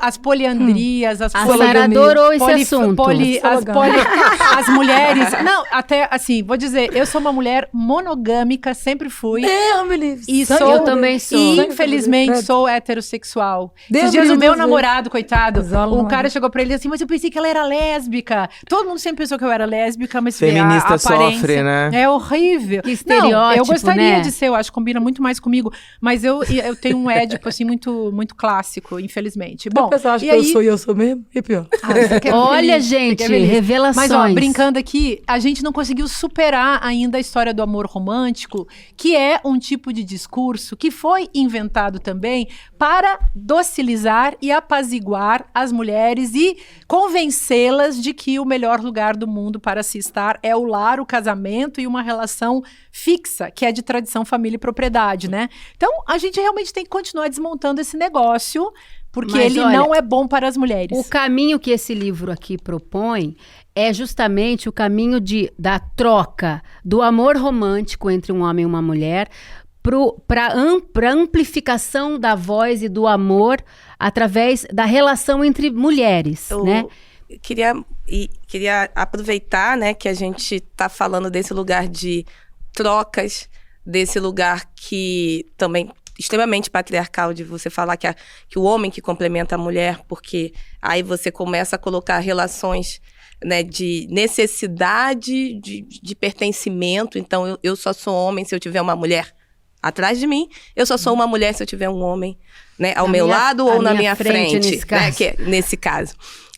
as poliandrias, as A Sara adorou esse assunto. As mulheres, não, até assim, vou dizer, eu sou uma mulher monogâmica, sempre fui. Deus me livre. E Eu também sou. E infelizmente sou heterossexual. Deus Esses dias me o livre, meu Deus. namorado, coitado, Exato, o cara chegou pra ele assim, mas eu pensei que ela era lésbica. Todo mundo sempre pensou que eu era lésbica, mas Feminista a aparência sofre, né? é horrível. Que estereótipo, não, eu gostaria né? de ser, eu acho que combina muito mais comigo, mas eu tenho um édipo assim muito muito clássico, infelizmente. Bom, Bom, o pessoal acha e que eu aí- sou e eu sou mesmo? E pior. você quer Olha, feliz, você gente, quer feliz. revelações. Mas, ó, brincando aqui, a gente não conseguiu superar ainda a história do amor romântico, que é um tipo de discurso que foi inventado também para docilizar e apaziguar as mulheres e convencê-las de que o melhor lugar do mundo para se estar é o lar, o casamento e uma relação fixa, que é de tradição, família e propriedade, né? Então, a gente realmente tem que continuar desmontando esse negócio, porque Mas, ele olha, não é bom para as mulheres. O caminho que esse livro aqui propõe é justamente o caminho da troca do amor romântico entre um homem e uma mulher para amplificação da voz e do amor através da relação entre mulheres, né? Queria aproveitar, né, que a gente está falando desse lugar de trocas, desse lugar que também extremamente patriarcal, de você falar que o homem que complementa a mulher, porque aí você começa a colocar relações, né, de necessidade, de pertencimento. Então, eu só sou homem se eu tiver uma mulher atrás de mim, eu só sou uma mulher se eu tiver um homem, né, ao meu lado ou na minha frente, né, que é nesse caso.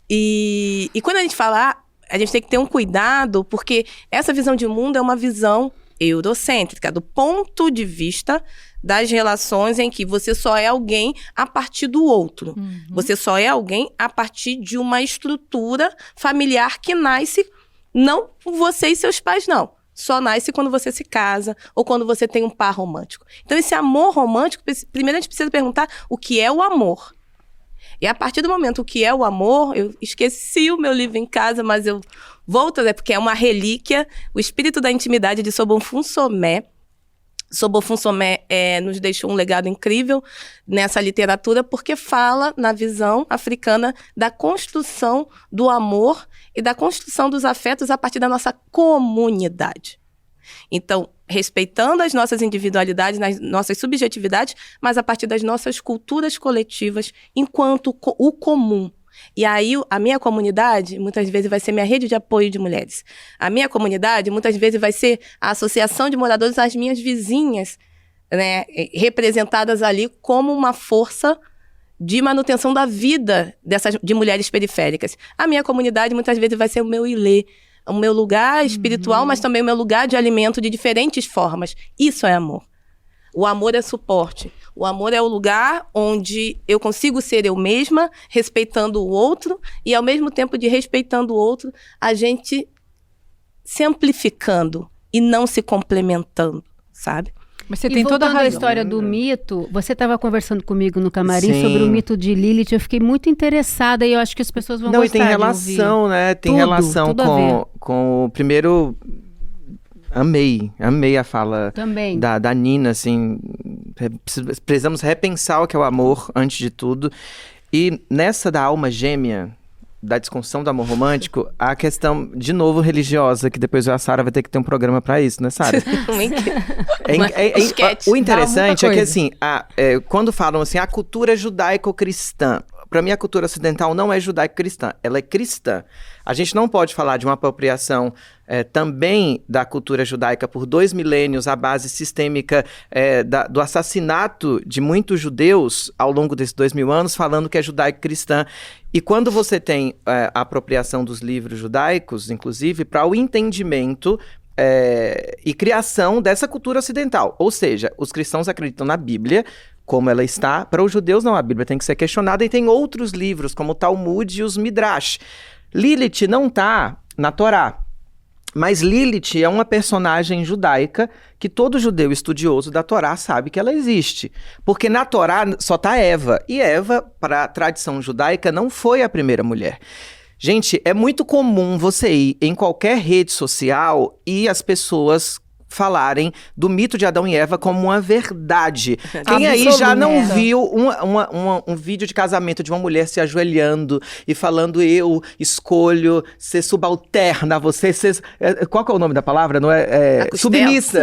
E quando a gente fala, a gente tem que ter um cuidado, porque essa visão de mundo é uma visão eurocêntrica, do ponto de vista das relações em que você só é alguém a partir do outro. Você só é alguém a partir de uma estrutura familiar que nasce, não você e seus pais, não. Só nasce quando você se casa ou quando você tem um par romântico. Então, esse amor romântico, primeiro a gente precisa perguntar o que é o amor. E a partir do momento o que é o amor, eu esqueci o meu livro em casa, mas eu vou trazer, porque é uma relíquia, O Espírito da Intimidade, de Sobonfum Somé. Sobonfum Somé nos deixou um legado incrível nessa literatura, porque fala, na visão africana, da construção do amor e da construção dos afetos a partir da nossa comunidade. Então, respeitando as nossas individualidades, nas nossas subjetividades, mas a partir das nossas culturas coletivas, enquanto o comum. E aí, a minha comunidade, muitas vezes, vai ser minha rede de apoio de mulheres. A minha comunidade, muitas vezes, vai ser a associação de moradores, as minhas vizinhas, né, representadas ali como uma força de manutenção da vida de mulheres periféricas. A minha comunidade, muitas vezes, vai ser o meu ilê, o meu lugar espiritual, mas também o meu lugar de alimento de diferentes formas. Isso é amor. O amor é suporte. O amor é o lugar onde eu consigo ser eu mesma, respeitando o outro, e ao mesmo tempo de respeitando o outro, a gente se amplificando e não se complementando, sabe? Mas você tem toda a razão. A história do mito, você estava conversando comigo no camarim Sim. sobre o mito de Lilith, eu fiquei muito interessada e eu acho que as pessoas vão gostar e tem relação, de ouvir. né? Tem Tudo, relação tudo a ver. com o primeiro... Amei a fala Também. da Nina, assim, precisamos repensar o que é o amor, antes de tudo. E nessa da alma gêmea, da desconstrução do amor romântico, a questão, de novo, religiosa, que depois a Sara vai ter que ter um programa pra isso, né, Sara? O interessante é que, assim, quando falam assim, a cultura judaico-cristã, para mim a cultura ocidental não é judaico-cristã, ela é cristã. A gente não pode falar de uma apropriação também da cultura judaica por 2 milênios, a base sistêmica do assassinato de muitos judeus ao longo desses 2.000 anos, falando que é judaico-cristã. E quando você tem a apropriação dos livros judaicos, inclusive, para o entendimento e criação dessa cultura ocidental. Ou seja, os cristãos acreditam na Bíblia como ela está, para os judeus não, a Bíblia tem que ser questionada, e tem outros livros, como o Talmud e os Midrash. Lilith não está na Torá, mas Lilith é uma personagem judaica que todo judeu estudioso da Torá sabe que ela existe. Porque na Torá só está Eva, e Eva, para a tradição judaica, não foi a primeira mulher. Gente, é muito comum você ir em qualquer rede social e as pessoas falarem do mito de Adão e Eva como uma verdade. Quem aí já não viu um vídeo de casamento de uma mulher se ajoelhando e falando, eu escolho ser subalterna a você, qual que é o nome da palavra? Não é submissa.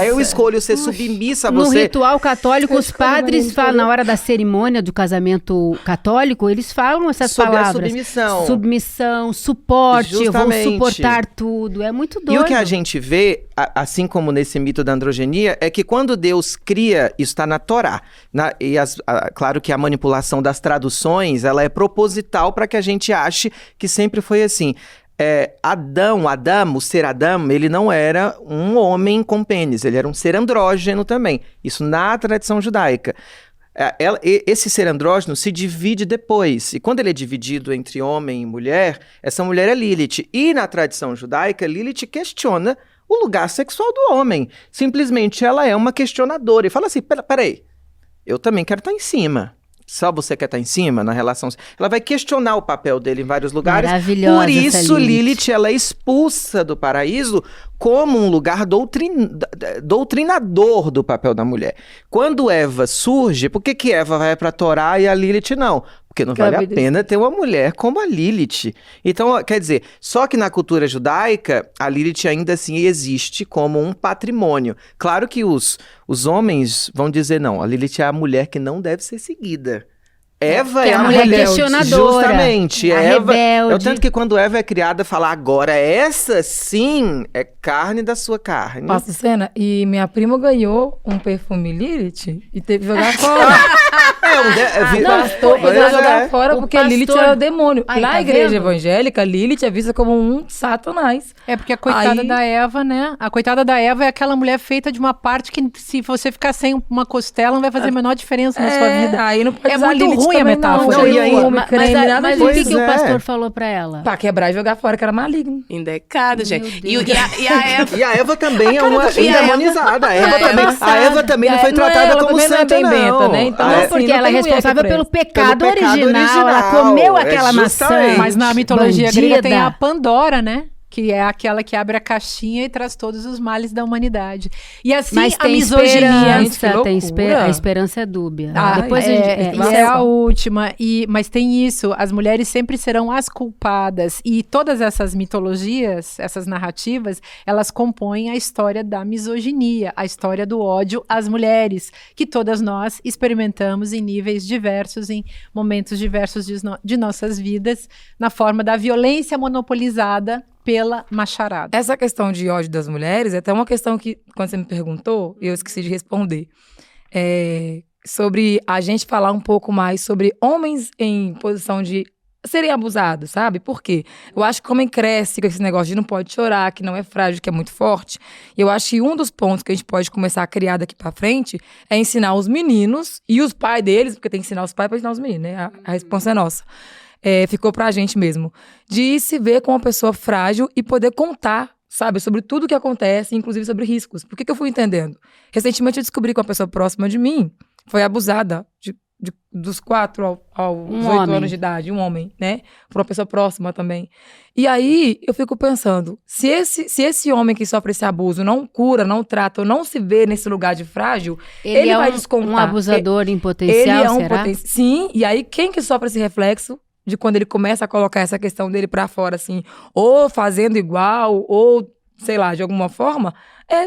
Eu escolho ser submissa a você. No ritual católico, os padres falam, na hora da cerimônia do casamento católico, eles falam essas sobre palavras. A submissão, suporte, justamente. Eu vou suportar tudo. É muito doido. E o que a gente vê, assim como nesse mito da androgenia, é que quando Deus cria, isso está na Torá. Claro que a manipulação das traduções, ela é proposital para que a gente ache que sempre foi assim. Adão, o ser Adão, ele não era um homem com pênis, ele era um ser andrógeno também. Isso na tradição judaica. Esse ser andrógeno se divide depois. E quando ele é dividido entre homem e mulher, essa mulher é Lilith. E na tradição judaica, Lilith questiona o lugar sexual do homem. Simplesmente ela é uma questionadora. E fala assim, peraí, eu também quero estar em cima. Só você quer estar em cima na relação. Ela vai questionar o papel dele em vários lugares. Maravilhosa Por isso, essa Lilith, ela é expulsa do paraíso como um lugar doutrinador do papel da mulher. Quando Eva surge, por que Eva vai para a Torá e a Lilith não? Porque não vale a pena ter uma mulher como a Lilith. Então, quer dizer, só que na cultura judaica, a Lilith ainda assim existe como um patrimônio. Claro que os homens vão dizer, não, a Lilith é a mulher que não deve ser seguida. Eva é a mulher questionadora, justamente. a Eva, rebelde. é o tanto que quando Eva é criada, fala, agora essa sim é carne da sua carne. Passa cena. E minha prima ganhou um perfume Lilith e teve que jogar fora. O pastor podia jogar fora porque Lilith era o demônio. Ai, Na tá igreja vendo? evangélica, Lilith é vista como um satanás. É porque a coitada Aí- da Eva, né? A coitada da Eva é aquela mulher feita de uma parte que, se você ficar sem uma costela, não vai fazer a menor diferença na sua vida. Aí não pode É usar muito Lilith ruim a também, metáfora. Não, E aí- Mas o Pois que o é. pastor falou pra ela? Pra quebrar e jogar fora, que era maligno. Ainda é caro, gente. Deus. E a Eva... E a Eva também é uma e a Eva- endemonizada. A Eva É, também, a Eva também não foi tratada ela como também não é santa, bem não. benta, né? Então, A Não, assim, Eva- porque não ela é tem mulher responsável que pelo preste. pecado Pelo pecado original. Ela original. comeu É aquela maçã. justamente. Mas na mitologia grega tem Bandida. a Pandora, né? Que é aquela que abre a caixinha e traz todos os males da humanidade. E assim, Mas a tem misoginia... Gente, que esperança, loucura. a esperança é dúbia. Ah, Depois isso é a última. Mas tem isso, as mulheres sempre serão as culpadas. E todas essas mitologias, essas narrativas, elas compõem a história da misoginia, a história do ódio às mulheres, que todas nós experimentamos em níveis diversos, em momentos diversos de nossas vidas, na forma da violência monopolizada pela macharada. Essa questão de ódio das mulheres é até uma questão que, quando você me perguntou, eu esqueci de responder. Sobre a gente falar um pouco mais sobre homens em posição de serem abusados, sabe? Por quê? Eu acho que o homem cresce com esse negócio de não pode chorar, que não é frágil, que é muito forte. E eu acho que um dos pontos que a gente pode começar a criar daqui pra frente é ensinar os meninos e os pais deles, porque tem que ensinar os pais pra ensinar os meninos, né? A resposta é nossa. Ficou pra gente mesmo. De se ver como uma pessoa frágil e poder contar, sabe, sobre tudo que acontece, inclusive sobre riscos. Por que eu fui entendendo? Recentemente eu descobri que uma pessoa próxima de mim foi abusada dos 4 aos 18 anos de idade, um homem, né? Por uma pessoa próxima também. E aí eu fico pensando, se esse homem que sofre esse abuso não cura, não trata, ou não se vê nesse lugar de frágil, ele é vai descontar. um abusador em Ele potencial, é um será? potencial. Sim, e aí quem que sofre esse reflexo de quando ele começa a colocar essa questão dele pra fora, assim, ou fazendo igual, ou, sei lá, de alguma forma,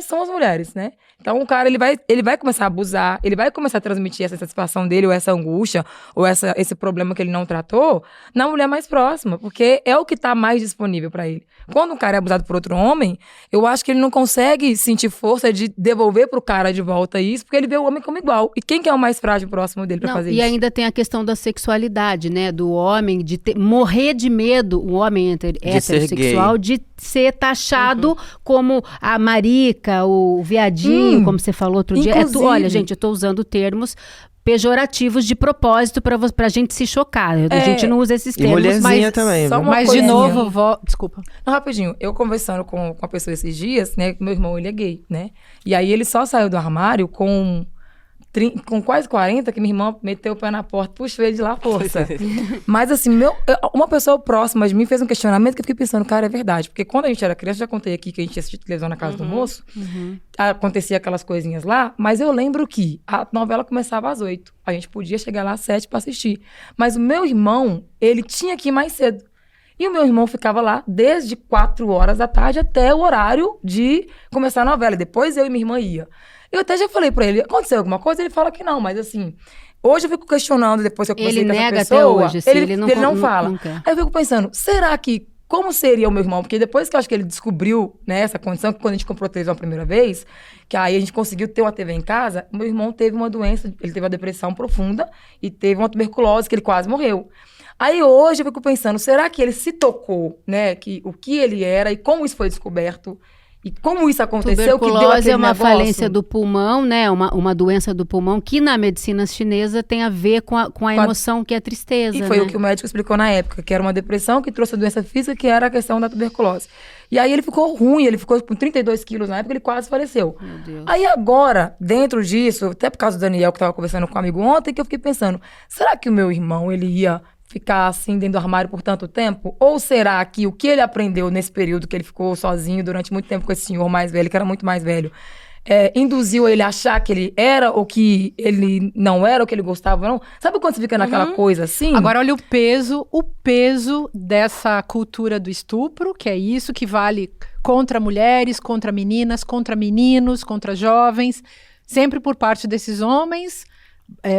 são as mulheres, né? Então o cara, ele vai começar a abusar, ele vai começar a transmitir essa satisfação dele, ou essa angústia, ou esse problema que ele não tratou, na mulher mais próxima, porque é o que tá mais disponível pra ele. Quando um cara é abusado por outro homem, eu acho que ele não consegue sentir força de devolver pro cara de volta isso, porque ele vê o homem como igual. E quem que é o mais frágil próximo dele pra Não, fazer e isso? ainda tem a questão da sexualidade, né? Do homem, de morrer de medo, o homem ser heterossexual, de ser taxado como a marica, o viadinho, como você falou outro dia. Inclusive- Olha, gente, eu tô usando termos pejorativos de propósito pra gente se chocar. A gente não usa esses E termos, mulherzinha mas... também, só viu? uma Mas, de coisinha. novo, desculpa. Não, rapidinho, eu conversando com uma pessoa esses dias, né, meu irmão, ele é gay, né, e aí ele só saiu do armário com quase 40, que minha irmã meteu o pé na porta, puxou ele de lá à força. Mas assim, uma pessoa próxima de mim fez um questionamento que eu fiquei pensando, cara, é verdade, porque quando a gente era criança, já contei aqui que a gente assistia televisão na casa do moço, acontecia aquelas coisinhas lá, mas eu lembro que a novela começava às 8, a gente podia chegar lá às 7 pra assistir, mas o meu irmão, ele tinha que ir mais cedo. E o meu irmão ficava lá desde 4 horas da tarde até o horário de começar a novela. Depois eu e minha irmã ia. Eu até já falei pra ele, aconteceu alguma coisa? Ele fala que não, mas assim, hoje eu fico questionando, depois que eu conversei Ele com essa nega pessoa, até hoje, assim, ele não fala. não quer. Aí eu fico pensando, será que, como seria o meu irmão? Porque depois que eu acho que ele descobriu, né, essa condição, que quando a gente comprou a televisão a primeira vez, que aí a gente conseguiu ter uma TV em casa, meu irmão teve uma doença, ele teve uma depressão profunda e teve uma tuberculose que ele quase morreu. Aí hoje eu fico pensando, será que ele se tocou, né, o que ele era e como isso foi descoberto? E como isso aconteceu, que deu Tuberculose aquele é uma negócio? falência do pulmão, né? Uma doença do pulmão que na medicina chinesa tem a ver com a emoção que é tristeza, E foi né? o que o médico explicou na época, que era uma depressão que trouxe a doença física, que era a questão da tuberculose. E aí ele ficou ruim, ele ficou com 32 quilos na época, ele quase faleceu. Meu Deus. Aí agora, dentro disso, até por causa do Daniel, que estava conversando com um amigo ontem, que eu fiquei pensando, será que o meu irmão, ele ia ficar assim dentro do armário por tanto tempo? Ou será que o que ele aprendeu nesse período que ele ficou sozinho durante muito tempo com esse senhor mais velho, que era muito mais velho, induziu ele a achar que ele era ou que ele não era, ou que ele gostava ou não? Sabe quando você fica naquela coisa assim? Agora olha o peso dessa cultura do estupro, que é isso que vale contra mulheres, contra meninas, contra meninos, contra jovens, sempre por parte desses homens,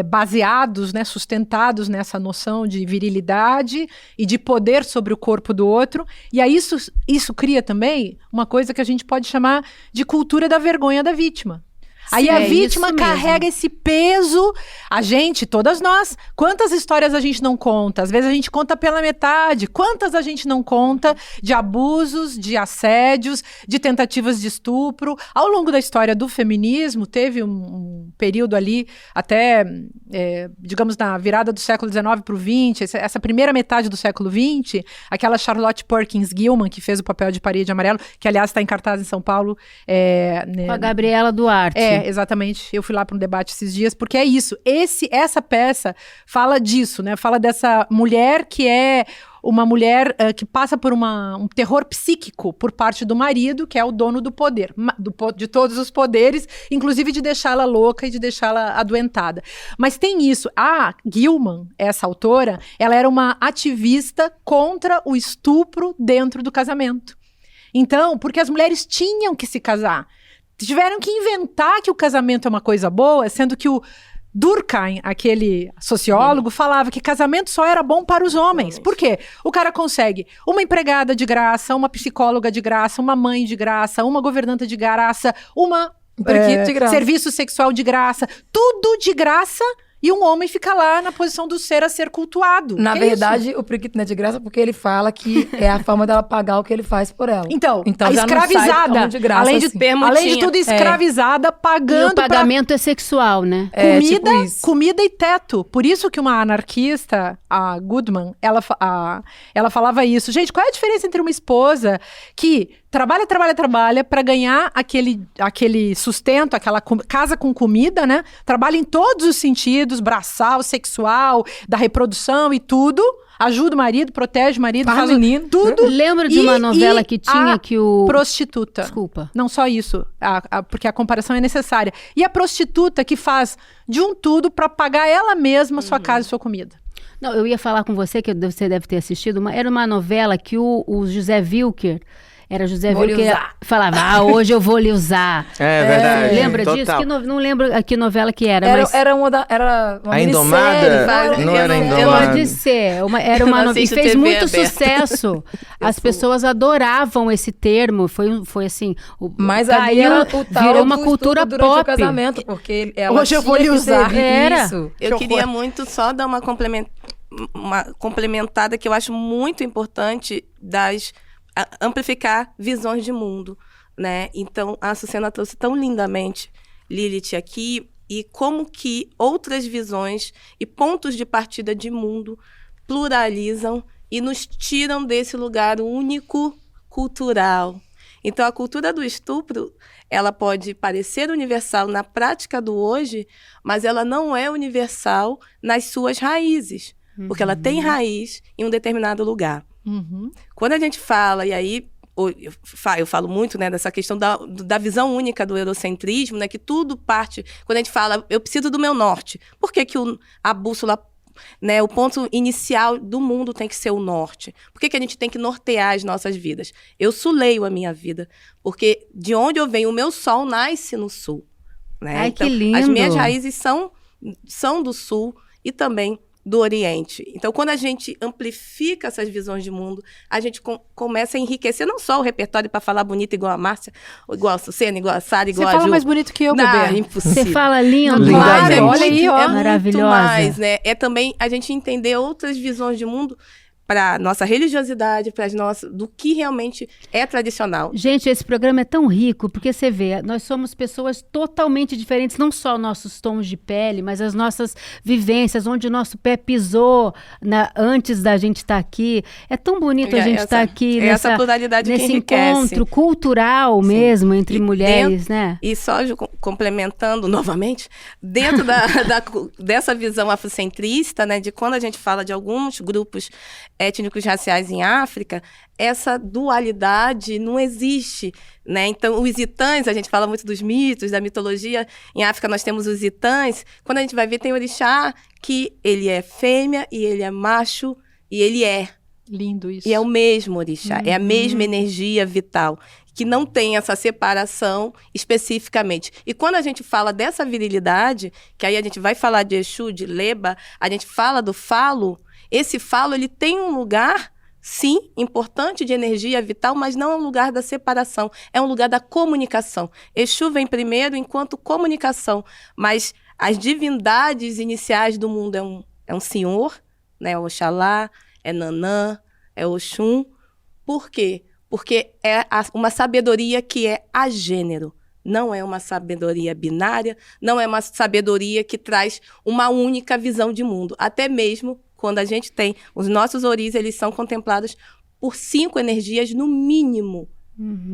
baseados, né, sustentados nessa noção de virilidade e de poder sobre o corpo do outro. E aí isso cria também uma coisa que a gente pode chamar de cultura da vergonha da vítima. Aí a vítima carrega esse peso, a gente, todas nós, quantas histórias a gente não conta? Às vezes a gente conta pela metade, quantas a gente não conta de abusos, de assédios, de tentativas de estupro. Ao longo da história do feminismo, teve um período ali, até, digamos, na virada do século XIX para o XX, essa primeira metade do século XX, aquela Charlotte Perkins Gilman, que fez o papel de Parede Amarelo, que aliás está em cartaz em São Paulo. Com a Gabriela Duarte. Exatamente. Eu fui lá para um debate esses dias, porque é isso. Essa peça fala disso, né? Fala dessa mulher que é uma mulher que passa por um terror psíquico por parte do marido, que é o dono do poder, de todos os poderes, inclusive de deixá-la louca e de deixá-la adoentada. Mas tem isso. A Gilman, essa autora, ela era uma ativista contra o estupro dentro do casamento. Então, porque as mulheres tinham que se casar. Tiveram que inventar que o casamento é uma coisa boa, sendo que o Durkheim, aquele sociólogo, falava que casamento só era bom para os homens. Por quê? O cara consegue uma empregada de graça, uma psicóloga de graça, uma mãe de graça, uma governanta de graça, de graça. Serviço sexual de graça, tudo de graça. E um homem fica lá na posição do ser a ser cultuado. Na verdade, o periquito não é de graça porque ele fala que é a forma dela pagar o que ele faz por ela. Então a já não sai escravizada, tão de graça, além assim. de tudo, escravizada, pagando E o pagamento é sexual, né? comida, tipo isso. comida e teto. Por isso que uma anarquista, a Goodman, ela falava isso. Gente, qual é a diferença entre uma esposa que trabalha para ganhar aquele sustento, aquela casa com comida, né? Trabalha em todos os sentidos, braçal, sexual, da reprodução e tudo. Ajuda o marido, protege o marido, faz menino. tudo. Lembra de uma novela que tinha que o... Prostituta. Desculpa. Não só isso, porque a comparação é necessária. E a prostituta que faz de um tudo para pagar ela mesma sua casa e sua comida. Não, eu ia falar com você, que você deve ter assistido, era uma novela que o José Wilker... Era José Wilker falava, hoje eu vou lhe usar. É verdade. Lembra total. disso? Não lembro que novela que era, mas... Era uma A Indomada? Não era Indomada. Pode ser. Era uma novela. E fez TV muito aberta. sucesso. As pessoas adoravam esse termo. Foi assim... Mas ali era o tal virou uma do cultura estupro durante pop. o casamento, porque ela Hoje eu tinha vou lhe que usar. servir Era. isso. Eu queria muito só dar uma complementada que eu acho muito importante amplificar visões de mundo, né? Então, a Sucena trouxe tão lindamente Lilith aqui e como que outras visões e pontos de partida de mundo pluralizam e nos tiram desse lugar único cultural. Então, a cultura do estupro, ela pode parecer universal na prática do hoje, mas ela não é universal nas suas raízes, porque ela tem raiz em um determinado lugar. Quando a gente fala, e aí eu falo muito, né, dessa questão da visão única do eurocentrismo, né, que tudo parte... Quando a gente fala, eu preciso do meu norte, por que a bússola, né, o ponto inicial do mundo tem que ser o norte? Por que a gente tem que nortear as nossas vidas? Eu suleio a minha vida, porque de onde eu venho, o meu sol nasce no sul. Né? Ai, então, que lindo! As minhas raízes são do sul e também do Oriente. Então, quando a gente amplifica essas visões de mundo, a gente começa a enriquecer não só o repertório para falar bonito igual a Márcia, igual a Sucena, igual a Sara, igual a Ju. Você fala mais bonito que eu, Não, bebê. impossível. Você fala lindo. Lindamente. Olha aí, ó. É muito Maravilhosa. mais, né? É também a gente entender outras visões de mundo para nossa religiosidade, para do que realmente é tradicional. Gente, esse programa é tão rico, porque você vê, nós somos pessoas totalmente diferentes, não só nossos tons de pele, mas as nossas vivências, onde o nosso pé pisou antes da gente estar aqui. É tão bonito a gente estar aqui essa pluralidade nesse que enriquece. encontro cultural mesmo entre mulheres, né? E só complementando novamente, dentro dessa visão afrocentrista, né, de quando a gente fala de alguns grupos étnicos raciais em África, essa dualidade não existe, né? Então, os itãs, a gente fala muito dos mitos, da mitologia. Em África, nós temos os itãs. Quando a gente vai ver, tem o orixá, que ele é fêmea e ele é macho e ele é. Lindo isso. E é o mesmo orixá, é a mesma energia vital, que não tem essa separação especificamente. E quando a gente fala dessa virilidade, que aí a gente vai falar de Exu, de Leba, a gente fala do falo. Esse falo, ele tem um lugar, sim, importante de energia vital, mas não é um lugar da separação, é um lugar da comunicação. Exu vem primeiro enquanto comunicação, mas as divindades iniciais do mundo é um senhor, né? É Oxalá, é Nanã, é Oxum. Por quê? Porque é uma sabedoria que é agênero. Não é uma sabedoria binária, não é uma sabedoria que traz uma única visão de mundo. Até mesmo quando a gente tem os nossos oris, eles são contemplados por 5 energias no mínimo.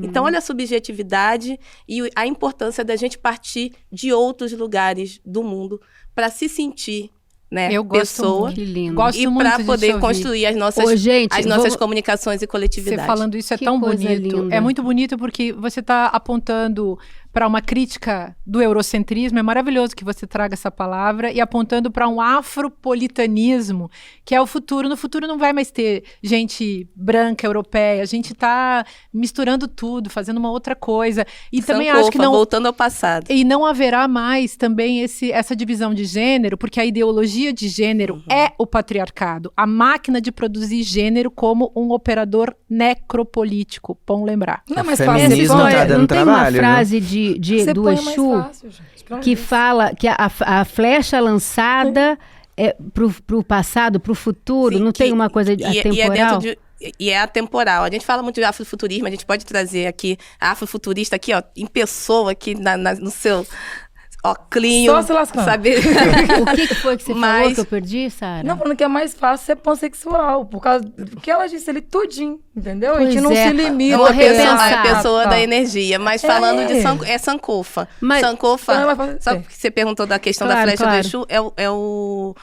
Então, olha a subjetividade e a importância da gente partir de outros lugares do mundo para se sentir, né, eu gosto pessoa muito. Que lindo. Gosto e muito para de poder te ouvir. construir as nossas, Ô, gente, as nossas comunicações e coletividades. Você falando isso é Que tão coisa bonito. linda. É muito bonito porque você está apontando para uma crítica do eurocentrismo. É maravilhoso que você traga essa palavra e apontando para um afropolitanismo, que é o futuro. No futuro não vai mais ter gente branca, europeia. A gente está misturando tudo, fazendo uma outra coisa. E também acho que não... voltando ao passado. E não haverá mais também essa divisão de gênero, porque a ideologia de gênero é o patriarcado. A máquina de produzir gênero como um operador necropolítico. Bom lembrar. Não é mais O fácil. feminismo Você tá põe- dando não tem trabalho, uma frase do põe mais Exu fácil, gente. Pelo que amor de fala que a flecha lançada é pro passado, pro futuro, Sim, não tem uma coisa atemporal? E é atemporal. A gente fala muito de afrofuturismo, a gente pode trazer aqui a afrofuturista aqui, ó, em pessoa, aqui no seu óculinho. Só se lascando. Sabe? O que foi que você falou Mas- que eu perdi, Sara? Não, falando que é mais fácil ser pansexual, por causa do que ela disse ali tudinho, entendeu? A gente Pois não é. se limita. É uma pessoa, repensar. a pessoa Tá. da energia. Mas falando de Sankofa. Mas- Sankofa, Então, ela vai- só porque você perguntou da questão da Claro, flecha claro. do Exu,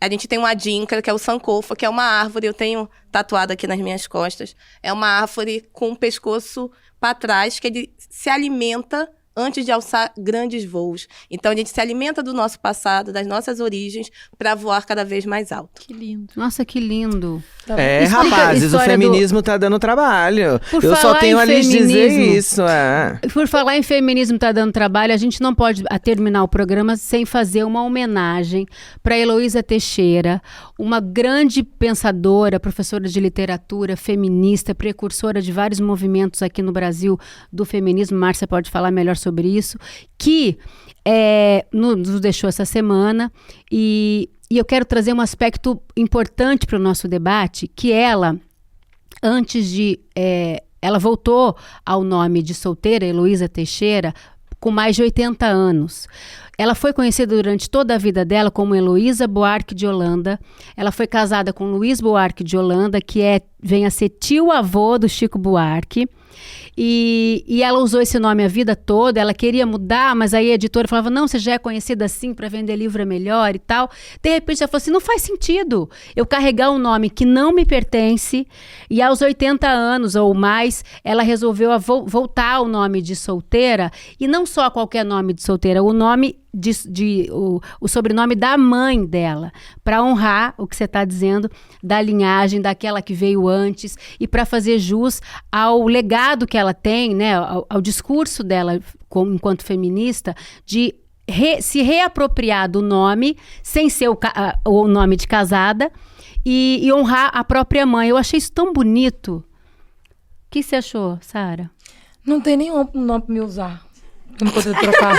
a gente tem um adinkra, que é o Sankofa, que é uma árvore, eu tenho tatuado aqui nas minhas costas. É uma árvore com o pescoço para trás, que ele se alimenta antes de alçar grandes voos. Então, a gente se alimenta do nosso passado, das nossas origens, para voar cada vez mais alto. Que lindo. Nossa, que lindo. É, Explica a rapazes, o história do- feminismo tá dando trabalho. Por Eu só falar tenho em a lhes dizer feminismo. isso, Por falar em feminismo tá dando trabalho, a gente não pode terminar o programa sem fazer uma homenagem para Heloísa Teixeira, uma grande pensadora, professora de literatura, feminista, precursora de vários movimentos aqui no Brasil do feminismo. Márcia pode falar melhor sobre isso, que nos deixou essa semana e eu quero trazer um aspecto importante para o nosso debate, que ela, antes de... ela voltou ao nome de solteira, Heloísa Teixeira, com mais de 80 anos. Ela foi conhecida durante toda a vida dela como Heloísa Buarque de Holanda. Ela foi casada com Luiz Buarque de Holanda, que vem a ser tio-avô do Chico Buarque. E ela usou esse nome a vida toda, ela queria mudar, mas aí a editora falava, não, você já é conhecida assim, para vender livro é melhor e tal. De repente ela falou assim, não faz sentido eu carregar um nome que não me pertence, e aos 80 anos ou mais, ela resolveu voltar ao nome de solteira, e não só qualquer nome de solteira, o nome o sobrenome da mãe dela, para honrar o que você está dizendo da linhagem, daquela que veio antes, e para fazer jus ao legado que ela tem, né, ao discurso dela enquanto feminista, de se reapropriar do nome, sem ser o nome de casada, e honrar a própria mãe. Eu achei isso tão bonito. O que você achou, Sara? Não tem nenhum nome pra me usar. Eu não consigo trocar.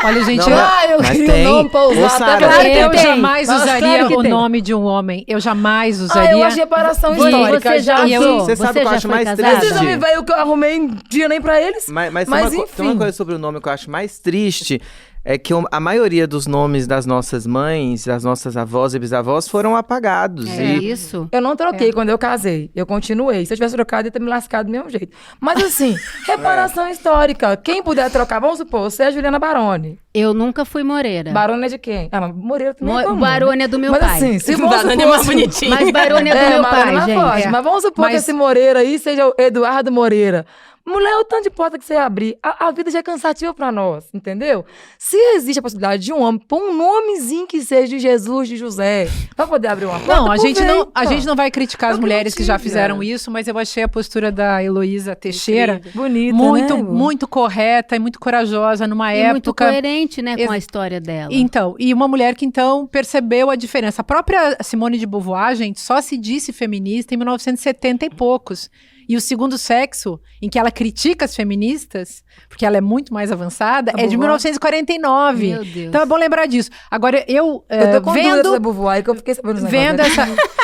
Olha, gente, eu mas queria tem. um nome pra Ô, usar. Sara, até Claro que eu tem. jamais Mas usaria claro que o tem. nome de um homem. Eu jamais usaria. eu achei reparação Você histórica. já já usou? Você sabe o que eu já acho foi mais casada? Esses homens triste? velho que eu arrumei um dia nem pra eles. Mas enfim. tem uma coisa sobre o nome que eu acho mais triste, é que a maioria dos nomes das nossas mães, das nossas avós e bisavós foram apagados. É E isso. Eu não troquei quando eu casei. Eu continuei. Se eu tivesse trocado, eu ia ter me lascado do mesmo jeito. Mas assim, reparação histórica. Quem puder trocar, vamos supor, você é a Juliana Baroni. Eu nunca fui Moreira. Baroni é de quem? Ah, mas Moreira também é comum, Baroni é do meu mas pai. assim, se vamos Baroni supor... é mais bonitinho. Mas Baroni é do meu Baroni pai, mais gente. forte. Mas vamos supor que Mas- esse Moreira aí seja o Eduardo Moreira. Mulher, o tanto de porta que você abrir, a vida já é cansativa pra nós, entendeu? Se existe a possibilidade de um homem pôr um nomezinho que seja de Jesus, de José, pra poder abrir uma porta, Não, a gente não, aproveita. a gente não vai criticar as Eu mulheres que já critico, fizeram cara. isso, mas eu achei a postura da Heloísa Teixeira Bonita, muito, né? muito correta e muito corajosa numa E muito época. coerente, né, com a história dela. Então, e uma mulher que então percebeu a diferença. A própria Simone de Beauvoir, gente, só se disse feminista em 1970 e poucos. E o Segundo Sexo, em que ela critica as feministas, porque ela é muito mais avançada, é de Beauvoir? 1949. Meu Deus. Então é bom lembrar disso. Agora, eu Eu tô com dúvida da vendo Beauvoir, que eu fiquei sabendo os vendo negócios essa...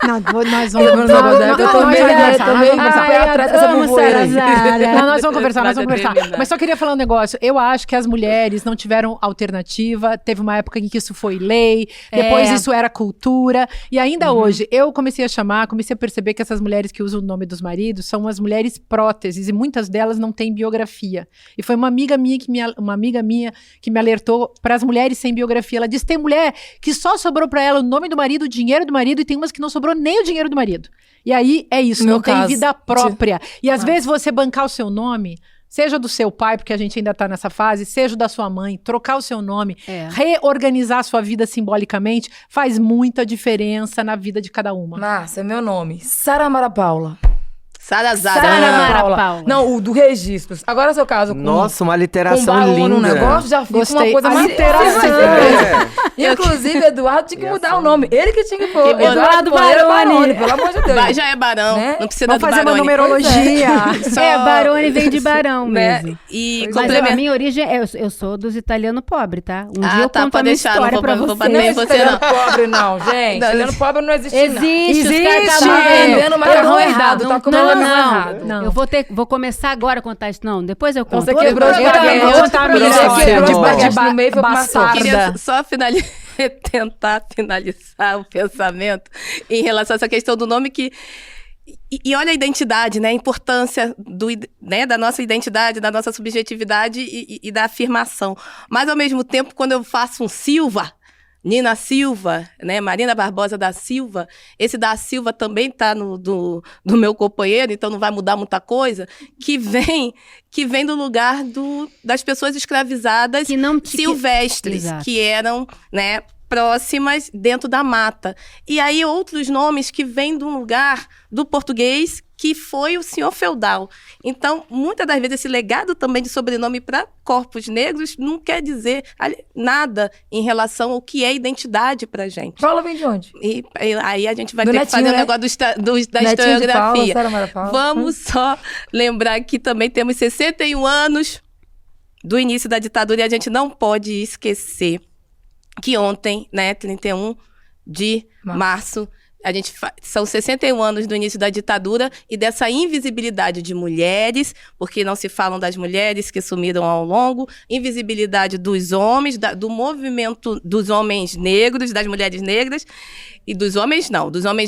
Não, nós vamos Eu tô nós meio- vamos conversar, tô nós meio- vamos conversar. Ai, atrás dessa amo Beauvoir aí. Sarazara. Não, nós vamos conversar, nós vamos Nada conversar. terminar. Mas só queria falar um negócio. Eu acho que as mulheres não tiveram alternativa. Teve uma época em que isso foi lei, depois É. isso era cultura. E ainda hoje, eu comecei a perceber que essas mulheres que usam o nome dos maridos são as mulheres próteses, e muitas delas não têm biografia. E foi uma amiga minha que me alertou para as mulheres sem biografia. Ela disse: tem mulher que só sobrou para ela o nome do marido, o dinheiro do marido, e tem umas que não sobrou nem o dinheiro do marido. E aí é isso, No não meu tem caso, vida própria. E às vezes você bancar o seu nome, seja do seu pai, porque a gente ainda tá nessa fase, seja da sua mãe, trocar o seu nome, É. reorganizar a sua vida simbolicamente, faz muita diferença na vida de cada uma. Márcia, meu nome. Sara Mara Paula. Sarazara. Sara Mara Paula. Não, o do registros. Agora, seu caso com... Nossa, uma com literação barulho no linda. negócio, já fica Gostei. uma coisa A mais literação. É. Inclusive, Eduardo tinha que mudar o nome. Ele que tinha que pôr. Que Eduardo Baroni. Baroni, pelo amor de Deus. Já é barão, Né? não precisa Vamos do fazer uma Baroni. numerologia. Só- É, Baroni vem de barão né? mesmo. E Mas complementa- a minha origem, eu sou dos italianos pobres, tá? Um dia eu tá, conto a pode minha deixar, história não pra vou vocês. bater Não em é você, italiano não. pobre, não, gente. Não, Italiano pobre não existe, não. Existe, os caras Existe. tá Vendendo macarrão errado, Não, tá comendo não, macarrão não. errado. Não. Eu vou começar agora a contar isso. Não, depois eu conto. Você Outro quebrou programa. devagar, vou contar a minha Você história quebrou de devagar ba- no meio e foi pro bastarda. maçom. Queria só tentar finalizar o pensamento em relação a essa questão do nome que... E olha a identidade, né? A importância da nossa identidade, da nossa subjetividade e da afirmação. Mas, ao mesmo tempo, quando eu faço um Silva, Nina Silva, né? Marina Barbosa da Silva, esse da Silva também está do meu companheiro, então não vai mudar muita coisa, que vem do lugar das pessoas escravizadas Que não silvestres, Exato. que eram, né, próximas dentro da mata. E aí outros nomes que vêm de um lugar do português que foi o senhor feudal. Então, muitas das vezes, esse legado também de sobrenome para corpos negros não quer dizer nada em relação ao que é identidade para gente. Paula vem de onde? E aí a gente vai Do ter que Netinho, fazer o né? negócio da Netinho de Paula, historiografia. Sara Mara Paula. Vamos só lembrar que também temos 61 anos do início da ditadura e a gente não pode esquecer que ontem, né, 31 de março, são 61 anos do início da ditadura e dessa invisibilidade de mulheres, porque não se falam das mulheres que sumiram ao longo, invisibilidade dos homens, do movimento dos homens negros, das mulheres negras, e dos homens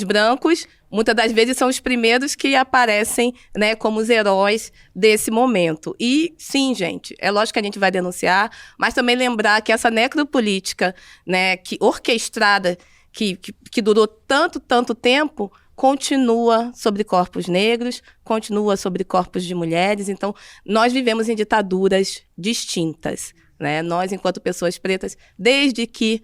brancos, muitas das vezes são os primeiros que aparecem, né, como os heróis desse momento. E sim, gente, é lógico que a gente vai denunciar, mas também lembrar que essa necropolítica, né, orquestrada, que durou tanto tempo, continua sobre corpos negros, continua sobre corpos de mulheres. Então, nós vivemos em ditaduras distintas, né? Nós, enquanto pessoas pretas, desde que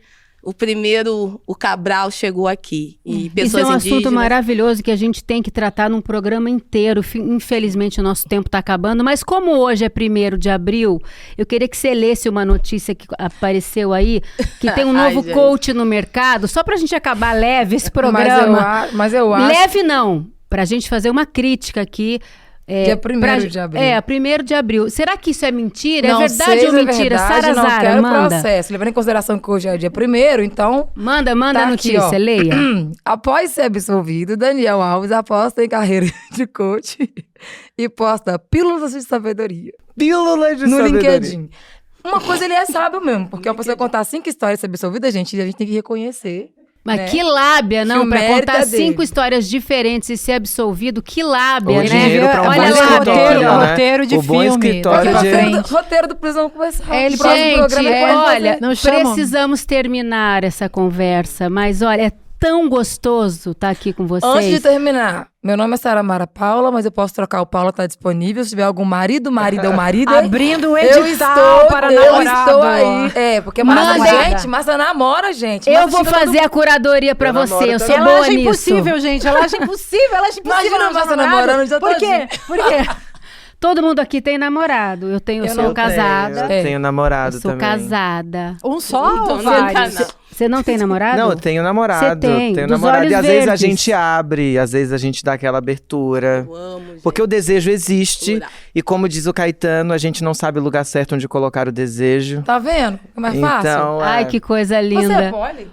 o Cabral chegou aqui. E pessoas Isso é um assunto indígenas... maravilhoso que a gente tem que tratar num programa inteiro. Infelizmente, o nosso tempo está acabando. Mas como hoje é 1º de abril, eu queria que você lesse uma notícia que apareceu aí, que tem um novo Ai, coach no mercado, só para a gente acabar leve esse programa. Mas eu acho... Leve não, para a gente fazer uma crítica aqui. Dia 1º de abril. 1º de abril. Será que isso é mentira? Não é verdade sei ou se mentira? É verdade, Sara não Zara, quero manda. processo. Levando em consideração que hoje é dia 1º, então... Manda Tá a aqui, notícia, ó. leia. Após ser absolvido, Daniel Alves aposta em carreira de coach e posta pílulas de sabedoria Pílulas de no sabedoria. LinkedIn. Uma coisa ele é sábio mesmo, porque uma pessoa contar 5 histórias de ser absolvida, gente, a gente tem que reconhecer. Mas né? que lábia, Que não? o Pra mérito contar é dele. 5 histórias diferentes e ser absolvido, que lábia, Ou né? dinheiro pra um Olha bom lá, escritório, né? roteiro de O bom filme, escritório daqui pra de- frente. Roteiro do Prisão Conversar. É, ele Próximo Gente, programa é quando olha, fazer. Não chamam. precisamos terminar essa conversa, mas olha, é tão gostoso estar aqui com vocês. Antes de terminar, meu nome é Sara Mara Paula, mas eu posso trocar, o Paula tá disponível. Se tiver algum marido ou marida, Abrindo um eu edital para eu namorado. estou aí. É, porque Márcia, Mandem. gente, Márcia namora, gente. Eu Márcia vou chega todo fazer a curadoria pra Eu você, namoro eu sou também. Ela boa acha nisso. impossível, gente. Ela acha impossível, ela acha impossível. Imagina a arranjar Márcia namorado. namorando o dia Por quê? Por quê? Todo mundo aqui tem namorado. Eu sou não casada. Eu tenho namorado Eu sou também. casada. Um só Então ou não tá, vários? não. Você não tem namorado? Não, eu tenho namorado. Você tem, tenho dos namorado. olhos E às vezes a verdes. gente abre, às vezes a gente dá aquela abertura. Eu amo, gente. Porque o desejo existe. Plural. E como diz o Caetano, a gente não sabe o lugar certo onde colocar o desejo. Tá vendo? É mais fácil. Então, Ai, que coisa Você linda. é poli?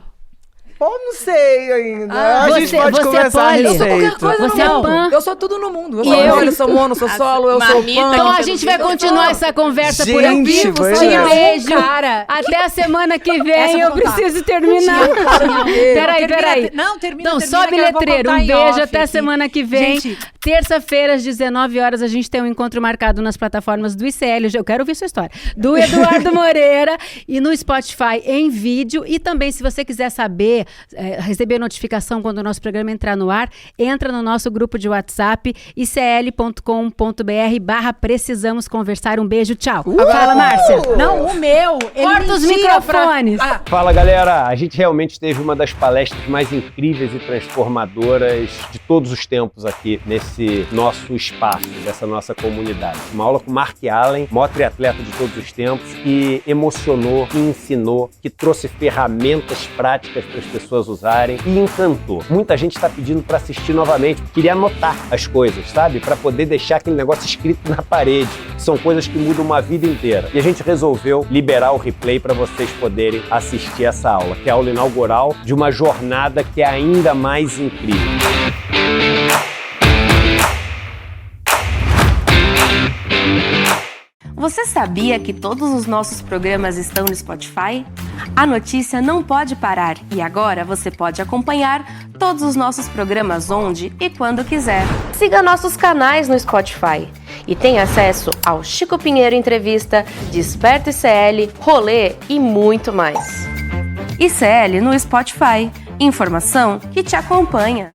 Pô, não sei ainda. Ah, a gente você- pode você é conversar a poli? Eu sou qualquer respeito. coisa Você no é mundo. pan? Eu sou tudo no mundo. Eu E sou eu? poli, eu sou mono, eu sou solo, eu sou Marmita, pan. Então a Eu gente sou vai vivo, continuar eu essa conversa por Gente, aqui. pois Um é. beijo. Cara, Até a semana que Essa vem. eu Eu vou contar. preciso terminar. Peraí. Não, termina. Não, termina, sobe que eu vou letreiro. contar Um em beijo off até a aqui. semana que vem. Gente, Terça-feira, às 19 horas, a gente tem um encontro marcado nas plataformas do ICL. Eu quero ouvir sua história. Do Eduardo Moreira e no Spotify em vídeo. E também, se você quiser saber, receber notificação quando o nosso programa entrar no ar, entra no nosso grupo de WhatsApp, icl.com.br/precisamos conversar. Um beijo, tchau. Fala, Márcia. não, o meu. Ele Corta os mentia microfones. Fala galera, a gente realmente teve uma das palestras mais incríveis e transformadoras de todos os tempos aqui nesse nosso espaço, dessa nossa comunidade. Uma aula com Mark Allen, maior triatleta de todos os tempos, que emocionou, que ensinou, que trouxe ferramentas práticas para as pessoas usarem e encantou. Muita gente está pedindo para assistir novamente, queria anotar as coisas, sabe? Para poder deixar aquele negócio escrito na parede. São coisas que mudam uma vida inteira. E a gente resolveu liberar o replay para vocês poderem assistir essa aula, que é a aula inaugural de uma jornada que é ainda mais incrível. Você sabia que todos os nossos programas estão no Spotify? A notícia não pode parar e agora você pode acompanhar todos os nossos programas onde e quando quiser. Siga nossos canais no Spotify e tenha acesso ao Chico Pinheiro Entrevista, Desperta ICL, Rolê e muito mais. ICL no Spotify. Informação que te acompanha.